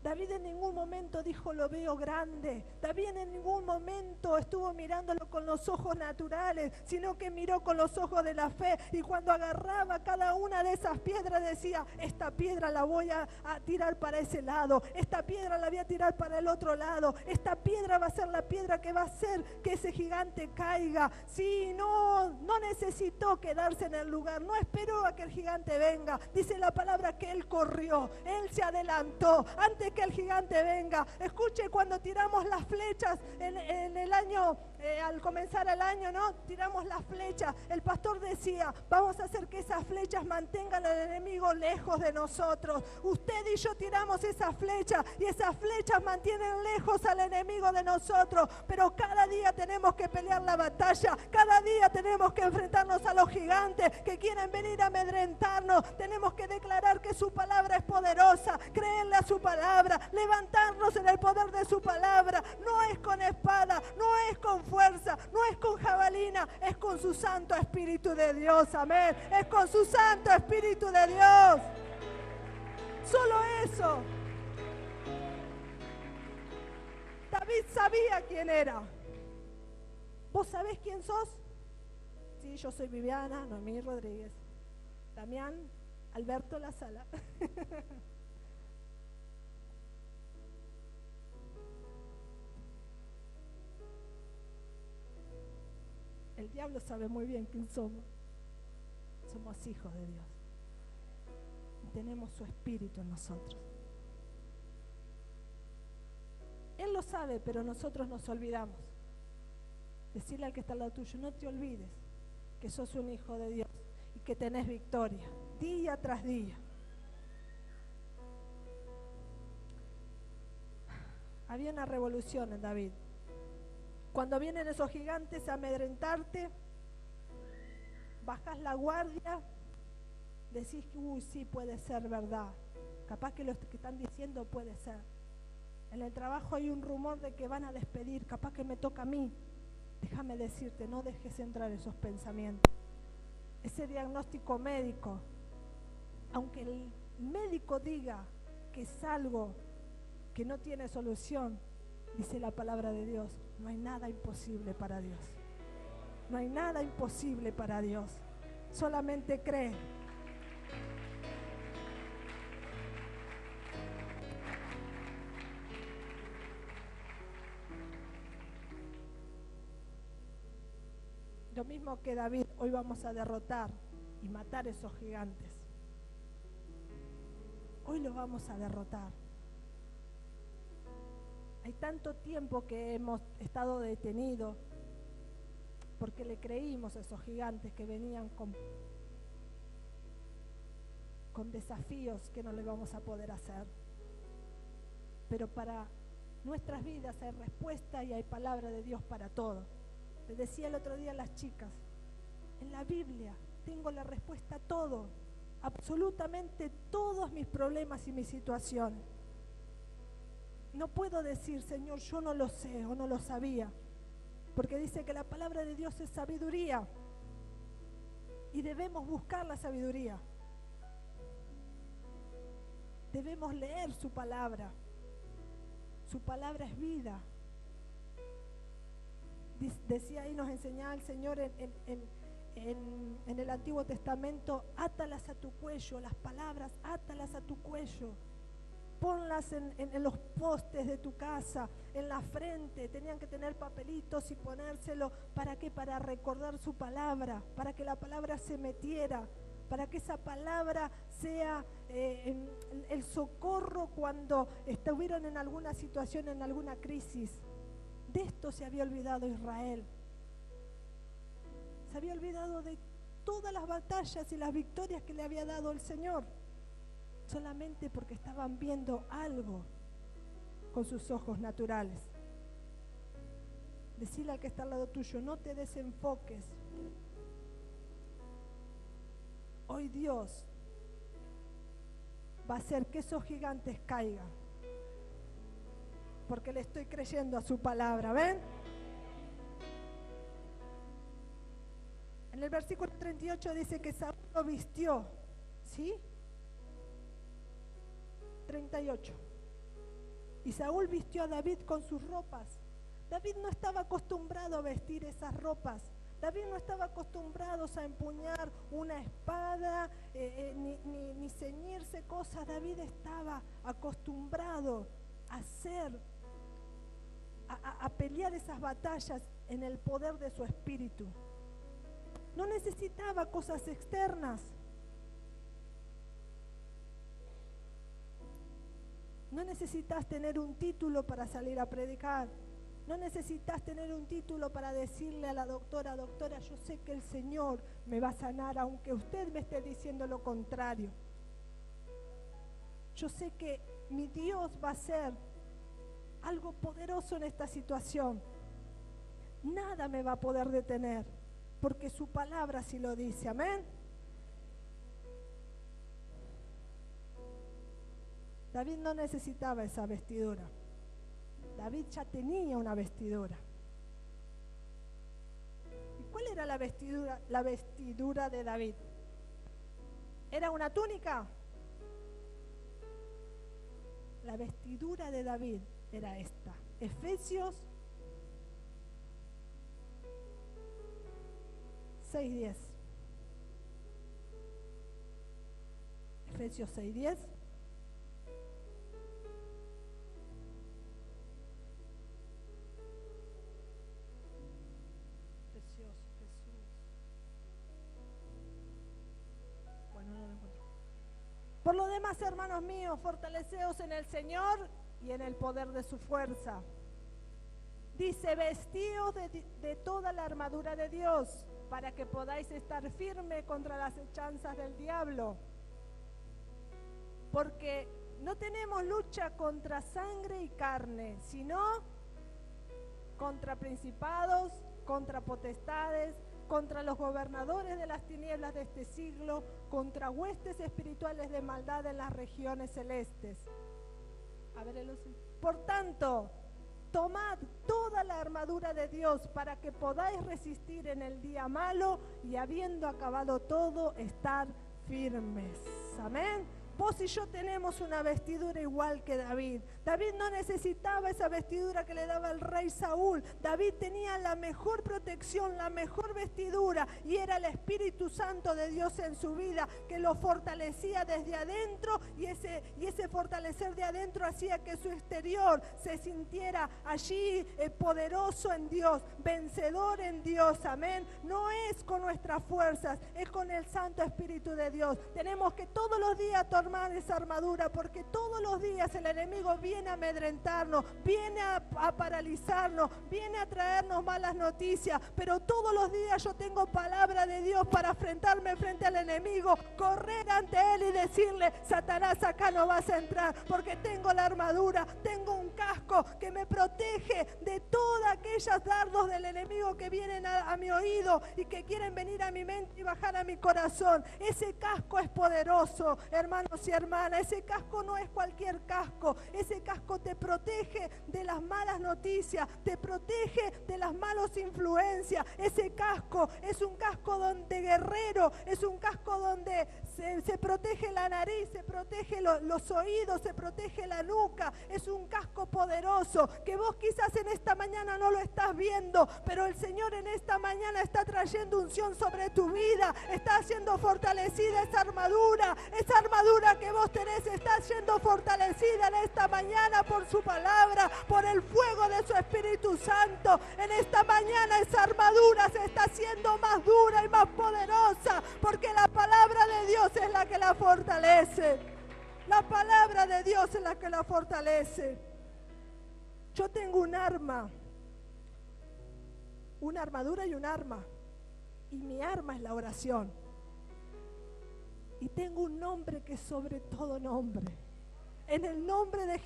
David en ningún momento dijo: lo veo grande. David en ningún momento estuvo mirándolo con los ojos naturales, sino que miró con los ojos de la fe, y cuando agarraba cada una de esas piedras decía: esta piedra la voy a tirar para ese lado, esta piedra la voy a tirar para el otro lado, esta piedra va a ser la piedra que va a hacer que ese gigante caiga. Sí, no necesitó quedarse en el lugar, no esperó a que el gigante venga. Dice la palabra que él corrió, él se adelantó antes de que el gigante venga. Escuche, cuando tiramos las flechas en el año, al comenzar el año, ¿no? Tiramos las flechas. El pastor decía, vamos a hacer que esas flechas mantengan al enemigo lejos de nosotros. Usted y yo tiramos esas flechas y esas flechas mantienen lejos al enemigo de nosotros. Pero cada día tenemos que pelear la batalla. Cada día tenemos que enfrentarnos a los gigantes que quieren venir a amedrentarnos. Tenemos que declarar que su palabra es poderosa, creerle a su palabra, levantarnos en el poder de su palabra. No es con espada, no es con fuerza, no es con jabalina, es con su Santo Espíritu de Dios, amén. Es con su Santo Espíritu de Dios. Solo eso. David sabía quién era. ¿Vos sabés quién sos? Sí, yo soy Viviana, Noemí Rodríguez, Damián, Alberto La Sala. El diablo sabe muy bien quién somos. Somos hijos de Dios. Y tenemos su espíritu en nosotros. Él lo sabe, pero nosotros nos olvidamos. Decirle al que está al lado tuyo, no te olvides que sos un hijo de Dios y que tenés victoria día tras día. Había una revolución en David. Cuando vienen esos gigantes a amedrentarte, bajás la guardia, decís, uy, sí, puede ser verdad. Capaz que lo que están diciendo puede ser. En el trabajo hay un rumor de que van a despedir, capaz que me toca a mí. Déjame decirte, no dejes entrar esos pensamientos. Ese diagnóstico médico, aunque el médico diga que es algo que no tiene solución, dice la palabra de Dios, no hay nada imposible para Dios. No hay nada imposible para Dios. Solamente cree. Lo mismo que David, hoy vamos a derrotar y matar esos gigantes. Hoy los vamos a derrotar. Hay tanto tiempo que hemos estado detenidos porque le creímos a esos gigantes que venían con desafíos que no le vamos a poder hacer. Pero para nuestras vidas hay respuesta y hay palabra de Dios para todo. Les decía el otro día a las chicas, en la Biblia tengo la respuesta a todo, absolutamente todos mis problemas y mis situaciones. No puedo decir, Señor, yo no lo sé o no lo sabía, porque dice que la palabra de Dios es sabiduría y debemos buscar la sabiduría. Debemos leer su palabra. Su palabra es vida. Decía ahí, nos enseñaba el Señor en el Antiguo Testamento, átalas a tu cuello, las palabras, átalas a tu cuello. Ponlas en los postes de tu casa, en la frente. Tenían que tener papelitos y ponérselo. ¿Para qué? Para recordar su palabra, para que la palabra se metiera, para que esa palabra sea el socorro cuando estuvieron en alguna situación, en alguna crisis. De esto se había olvidado Israel. Se había olvidado de todas las batallas y las victorias que le había dado el Señor, solamente porque estaban viendo algo con sus ojos naturales. Decile al que está al lado tuyo, no te desenfoques. Hoy Dios va a hacer que esos gigantes caigan, porque le estoy creyendo a su palabra, ¿ven? En el versículo 38 dice que Saúl lo vistió, ¿sí? 38. Y Saúl vistió a David con sus ropas. David no estaba acostumbrado a vestir esas ropas. David no estaba acostumbrado a empuñar una espada, ni ceñirse cosas. David estaba acostumbrado a pelear esas batallas en el poder de su espíritu. No necesitaba cosas externas. No necesitas tener un título para salir a predicar. No necesitas tener un título para decirle a la doctora, doctora, yo sé que el Señor me va a sanar, aunque usted me esté diciendo lo contrario. Yo sé que mi Dios va a hacer algo poderoso en esta situación. Nada me va a poder detener, porque su palabra sí lo dice. Amén. David no necesitaba esa vestidura. David ya tenía una vestidura. ¿Y cuál era la vestidura? La vestidura de David. ¿Era una túnica? La vestidura de David era esta. Efesios 6:10. Efesios 6:10. Por lo demás, hermanos míos, fortaleceos en el Señor y en el poder de su fuerza. Dice, vestíos de toda la armadura de Dios, para que podáis estar firme contra las hechanzas del diablo. Porque no tenemos lucha contra sangre y carne, sino contra principados, contra potestades, contra los gobernadores de las tinieblas de este siglo, contra huestes espirituales de maldad en las regiones celestes. A ver, por tanto, tomad toda la armadura de Dios para que podáis resistir en el día malo y habiendo acabado todo, estar firmes. Amén. Vos y yo tenemos una vestidura igual que David. David no necesitaba esa vestidura que le daba el rey Saúl. David tenía la mejor protección, la mejor vestidura, y era el Espíritu Santo de Dios en su vida que lo fortalecía desde adentro, y ese fortalecer de adentro hacía que su exterior se sintiera allí poderoso en Dios, vencedor en Dios. Amén. No es con nuestras fuerzas, es con el Santo Espíritu de Dios. Tenemos que todos los días tomar esa armadura, porque todos los días el enemigo viene a amedrentarnos, viene a paralizarnos, viene a traernos malas noticias, pero todos los días yo tengo palabra de Dios para enfrentarme frente al enemigo, correr ante él y decirle, Satanás, acá no vas a entrar, porque tengo la armadura, tengo un casco que me protege de todos aquellos dardos del enemigo que vienen a mi oído y que quieren venir a mi mente y bajar a mi corazón. Ese casco es poderoso, hermanos y hermanas. Ese casco no es cualquier casco. Ese casco te protege de las malas noticias, te protege de las malas influencias. Ese casco es un casco donde guerrero, es un casco donde se protege la nariz, se protege los oídos, se protege la nuca. Es un casco poderoso que vos quizás en esta mañana no lo estás viendo, pero el Señor en esta mañana está trayendo unción sobre tu vida, está haciendo fortalecida esa armadura que vos tenés, está siendo fortalecida en esta mañana por su palabra, por el fuego de su Espíritu Santo. En esta mañana esa armadura se está haciendo más dura y más poderosa, porque la palabra de Dios es la que la fortalece. La palabra de Dios es la que la fortalece. Yo tengo un arma, una armadura y un arma, y mi arma es la oración. Y tengo un nombre que es sobre todo nombre. En el nombre de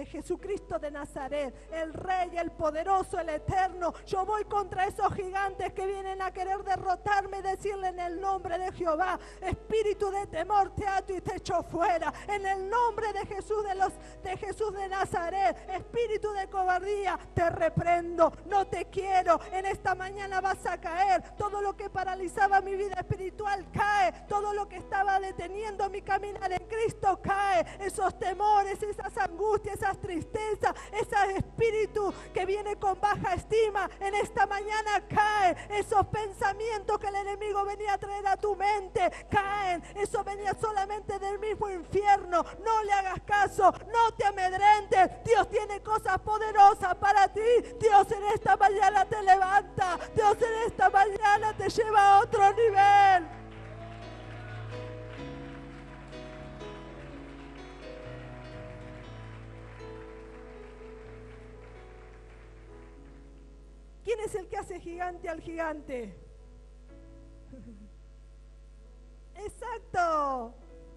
Jesucristo de Nazaret, el Rey, el poderoso, el eterno, yo voy contra esos gigantes que vienen a querer derrotarme y decirle en el nombre de Jehová, espíritu de temor te ato y te echo fuera. En el nombre de Jesús de Nazaret, espíritu de cobardía, te reprendo, no te quiero. En esta mañana vas a caer. Todo lo que paralizaba mi vida espiritual cae. Todo lo que estaba deteniendo mi caminar en Cristo cae. Esos temores, esas angustias, esas tristezas, ese espíritu que viene con baja estima, en esta mañana caen. Esos pensamientos que el enemigo venía a traer a tu mente, caen. Eso venía solamente del mismo infierno. No le hagas caso, no te amedrentes. Dios tiene cosas poderosas para ti. Dios en esta mañana te levanta. Dios en esta mañana te lleva a otro nivel. ¿Quién es el que hace gigante al gigante? Exacto,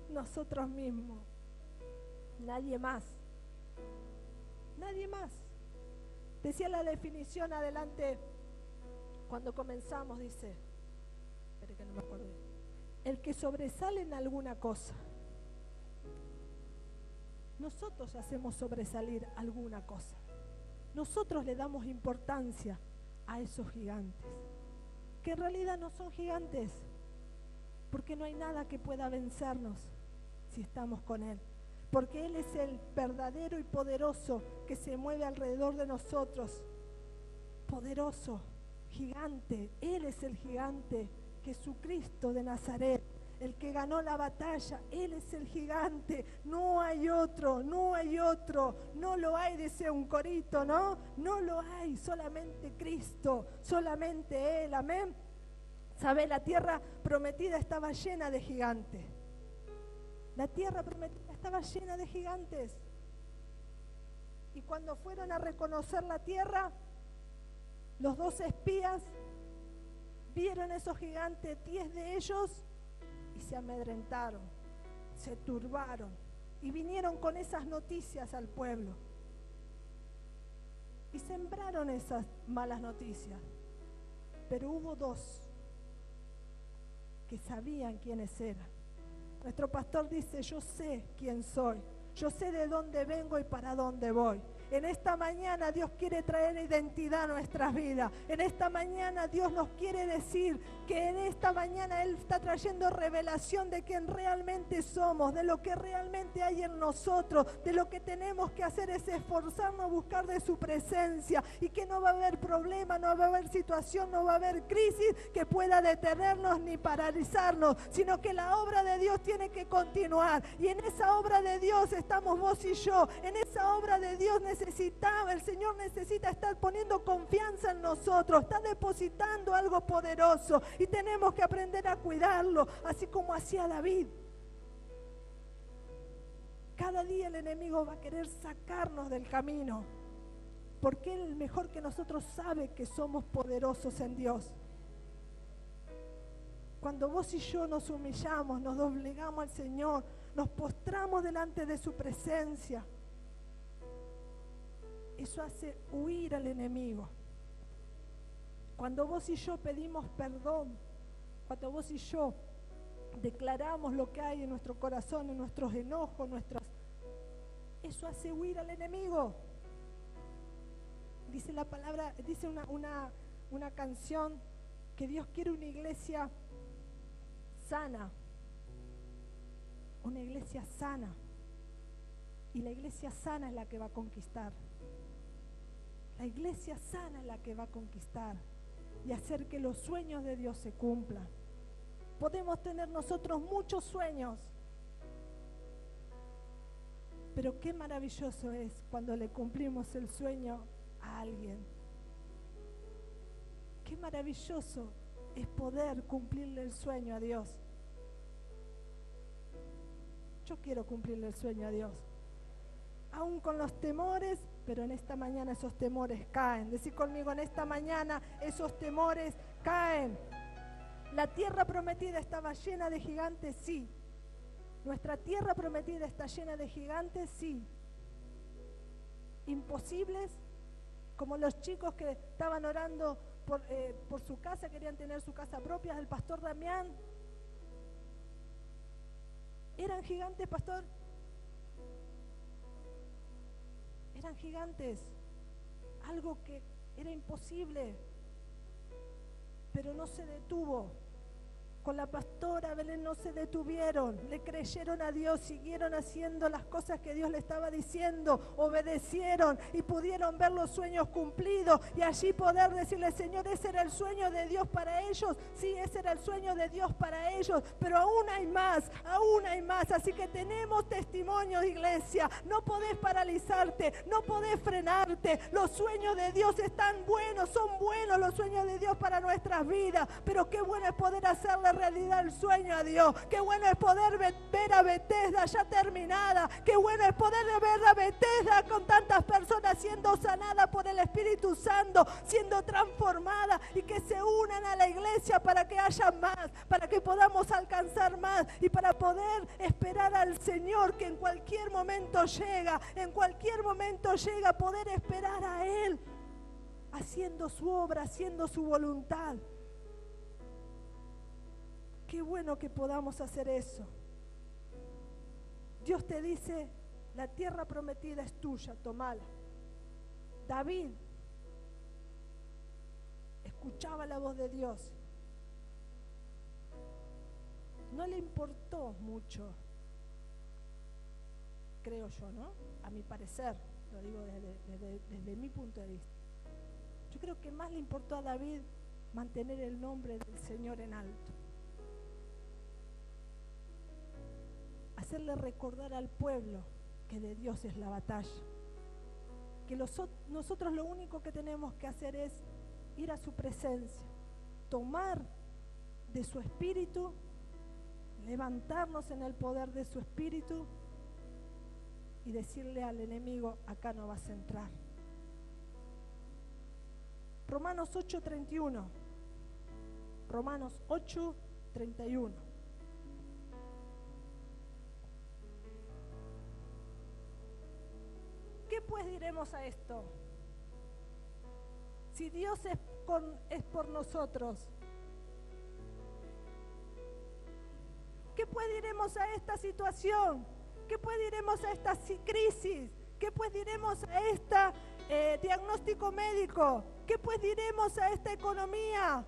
nosotros mismos. Nadie más. Nadie más. Decía la definición adelante cuando comenzamos, dice, espere que no me acuerdo, el que sobresale en alguna cosa. Nosotros hacemos sobresalir alguna cosa. Nosotros le damos importancia a esos gigantes, que en realidad no son gigantes, porque no hay nada que pueda vencernos si estamos con Él. Porque Él es el verdadero y poderoso que se mueve alrededor de nosotros. Poderoso, gigante. Él es el gigante, Jesucristo de Nazaret, el que ganó la batalla. Él es el gigante. No hay otro, no hay otro. No lo hay, dice un corito, ¿no? No lo hay, solamente Cristo, solamente Él. Amén. ¿Sabe? La tierra prometida estaba llena de gigantes. La tierra prometida estaba llena de gigantes. Y cuando fueron a reconocer la tierra, los 12 espías vieron esos gigantes, 10 de ellos, y se amedrentaron, se turbaron, y vinieron con esas noticias al pueblo. Y sembraron esas malas noticias. Pero hubo 2 que sabían quiénes eran. Nuestro pastor dice, yo sé quién soy, yo sé de dónde vengo y para dónde voy. En esta mañana Dios quiere traer identidad a nuestras vidas. En esta mañana Dios nos quiere decir que en esta mañana Él está trayendo revelación de quién realmente somos, de lo que realmente hay en nosotros, de lo que tenemos que hacer es esforzarnos a buscar de su presencia, y que no va a haber problema, no va a haber situación, no va a haber crisis que pueda detenernos ni paralizarnos, sino que la obra de Dios tiene que continuar. Y en esa obra de Dios estamos vos y yo. En esa obra de Dios el Señor necesita estar poniendo confianza en nosotros, está depositando algo poderoso, y tenemos que aprender a cuidarlo, así como hacía David. Cada día el enemigo va a querer sacarnos del camino, porque Él, mejor que nosotros, sabe que somos poderosos en Dios. Cuando vos y yo nos humillamos, nos doblegamos al Señor, nos postramos delante de su presencia, eso hace huir al enemigo. Cuando vos y yo pedimos perdón, cuando vos y yo declaramos lo que hay en nuestro corazón, en nuestros enojos, eso hace huir al enemigo. Dice la palabra, dice una canción, que Dios quiere una iglesia sana, una iglesia sana, y la iglesia sana es la que va a conquistar. La iglesia sana es la que va a conquistar y hacer que los sueños de Dios se cumplan. Podemos tener nosotros muchos sueños, pero qué maravilloso es cuando le cumplimos el sueño a alguien. Qué maravilloso es poder cumplirle el sueño a Dios. Yo quiero cumplirle el sueño a Dios, aún con los temores, pero en esta mañana esos temores caen. Decí conmigo, en esta mañana esos temores caen. La tierra prometida estaba llena de gigantes, sí. Nuestra tierra prometida está llena de gigantes, sí. Imposibles, como los chicos que estaban orando por su casa, querían tener su casa propia, el pastor Damián. ¿Eran gigantes, pastor? Eran gigantes, algo que era imposible, pero no se detuvo. Con la pastora Belén no se detuvieron, le creyeron a Dios, siguieron haciendo las cosas que Dios le estaba diciendo, obedecieron y pudieron ver los sueños cumplidos, y allí poder decirle, Señor, ese era el sueño de Dios para ellos. Sí, ese era el sueño de Dios para ellos, pero aún hay más, así que tenemos testimonios, iglesia. No podés paralizarte, no podés frenarte. Los sueños de Dios están buenos, son buenos los sueños de Dios para nuestras vidas, pero qué bueno es poder hacerle realidad el sueño a Dios. Qué bueno es poder ver a Bethesda ya terminada. Qué bueno es poder ver a Bethesda con tantas personas siendo sanadas por el Espíritu Santo, siendo transformadas y que se unan a la iglesia para que haya más, para que podamos alcanzar más y para poder esperar al Señor que en cualquier momento llega, poder esperar a Él, haciendo su obra, haciendo su voluntad. Qué bueno que podamos hacer eso. Dios te dice, la tierra prometida es tuya, tomala. David escuchaba la voz de Dios. No le importó mucho, creo yo, ¿no? A mi parecer, lo digo desde mi punto de vista. Yo creo que más le importó a David mantener el nombre del Señor en alto. Hacerle recordar al pueblo que de Dios es la batalla. Que nosotros lo único que tenemos que hacer es ir a su presencia, tomar de su espíritu, levantarnos en el poder de su espíritu y decirle al enemigo, acá no vas a entrar. Romanos 8:31. Romanos 8:31. ¿Qué pues diremos a esto? Si Dios es por nosotros, ¿qué pues diremos a esta situación? ¿Qué pues diremos a esta crisis? ¿Qué pues diremos a este diagnóstico médico? ¿Qué pues diremos a esta economía?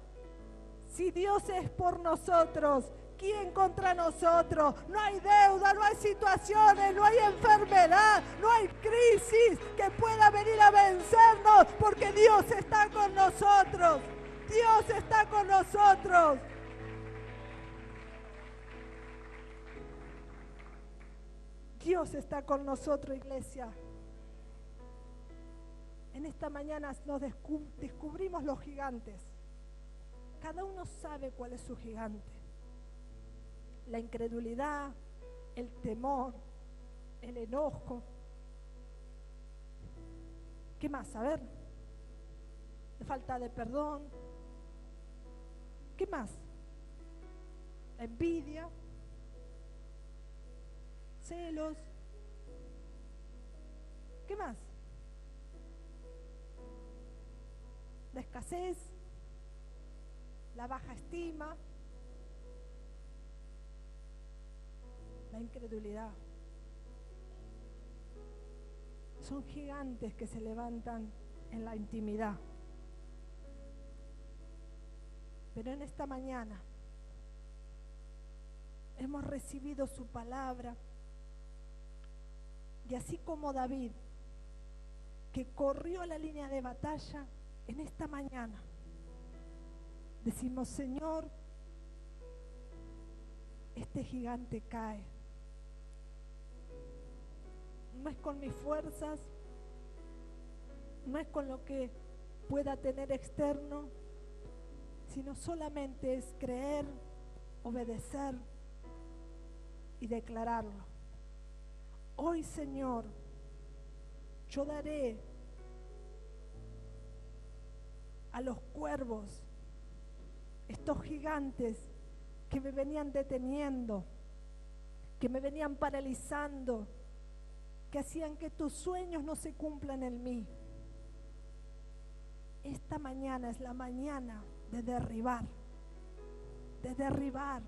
Si Dios es por nosotros, ¿quién contra nosotros? No hay deuda, no hay situaciones, no hay enfermedad, no hay crisis que pueda venir a vencernos, porque Dios está con nosotros. Dios está con nosotros. Dios está con nosotros, iglesia. En esta mañana nos descubrimos los gigantes. Cada uno sabe cuál es su gigante. La incredulidad, el temor, el enojo. ¿Qué más? A ver. La falta de perdón. ¿Qué más? La envidia. Celos. ¿Qué más? La escasez, la baja estima, la incredulidad. Son gigantes que se levantan en la intimidad. Pero en esta mañana hemos recibido su palabra. Y así como David, que corrió a la línea de batalla, en esta mañana decimos, Señor, este gigante cae. No es con mis fuerzas, no es con lo que pueda tener externo, sino solamente es creer, obedecer y declararlo. Hoy, Señor, yo daré a los cuervos, estos gigantes que me venían deteniendo, que me venían paralizando, que hacían que tus sueños no se cumplan en mí. Esta mañana es la mañana de derribar, de derribar.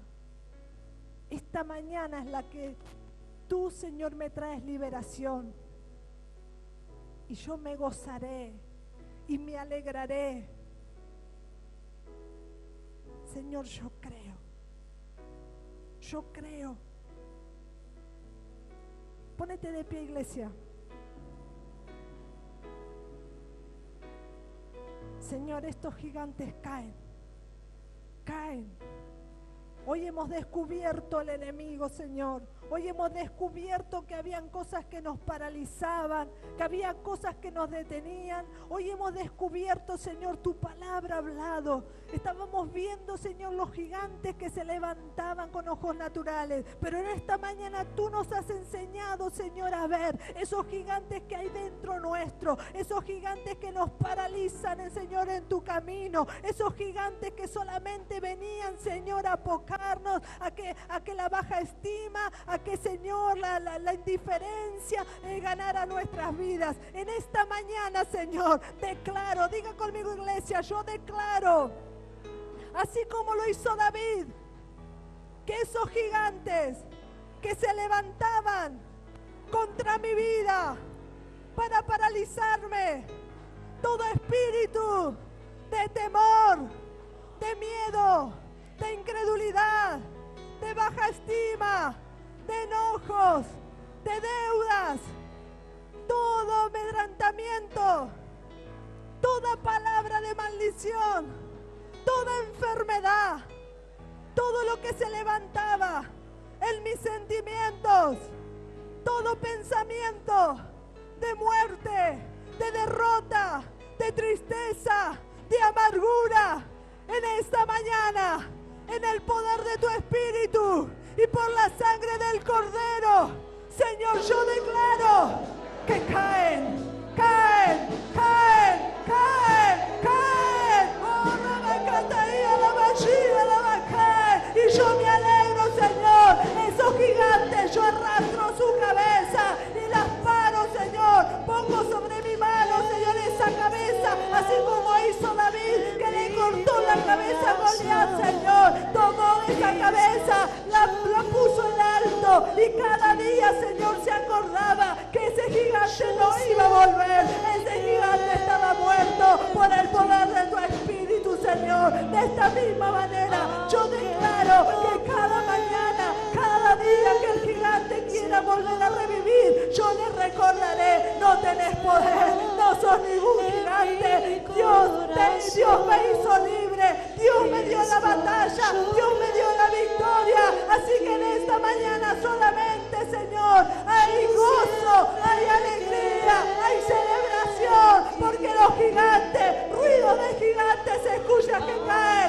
Esta mañana es la que tú, Señor, me traes liberación. Y yo me gozaré y me alegraré. Señor, yo creo. Yo creo. Pónete de pie, iglesia. Señor, estos gigantes caen. Caen. Hoy hemos descubierto al enemigo, Señor. Hoy hemos descubierto que habían cosas que nos paralizaban, que había cosas que nos detenían. Hoy hemos descubierto, Señor, tu palabra hablado. Estábamos viendo, Señor, los gigantes que se levantaban con ojos naturales. Pero en esta mañana tú nos has enseñado, Señor, a ver esos gigantes que hay dentro nuestro. Esos gigantes que nos paralizan, Señor, en tu camino. Esos gigantes que solamente venían, Señor, a apocarnos, a que la baja estima, a que, Señor, la indiferencia ganara nuestras vidas. En esta mañana, Señor, declaro, diga conmigo, iglesia, yo declaro, así como lo hizo David, que esos gigantes que se levantaban contra mi vida para paralizarme, todo espíritu de temor, de miedo, de incredulidad, de baja estima, de enojos, de deudas, todo amedrentamiento, toda palabra de maldición, toda enfermedad, todo lo que se levantaba en mis sentimientos, todo pensamiento de muerte, de derrota, de tristeza, de amargura, en esta mañana, en el poder de tu Espíritu y por la sangre del Cordero, Señor, yo declaro que caen, caen, caen, caen, caen. Oh, y yo me alegro, Señor. Esos gigantes, yo arrastro su cabeza y las paro, Señor. Pongo sobre mi mano, Señor, esa cabeza, así como hizo David, que le cortó la cabeza a Goliat, Señor. Tomó esa cabeza, la puso en alto y cada día, Señor, se acordaba que ese gigante no iba a volver. Ese gigante estaba muerto por el poder de tu Espíritu, Señor. De esta misma manera, yo declaro que cada mañana, cada día que el gigante quiera volver a revivir, yo le recordaré: no tenés poder, no sos ningún gigante. Dios me hizo libre, Dios me dio la batalla, Dios me dio la victoria. Así que en esta mañana solamente, Señor, hay gozo, hay alegría, hay celebración, porque los gigantes, ruido de gigantes se escucha que caen.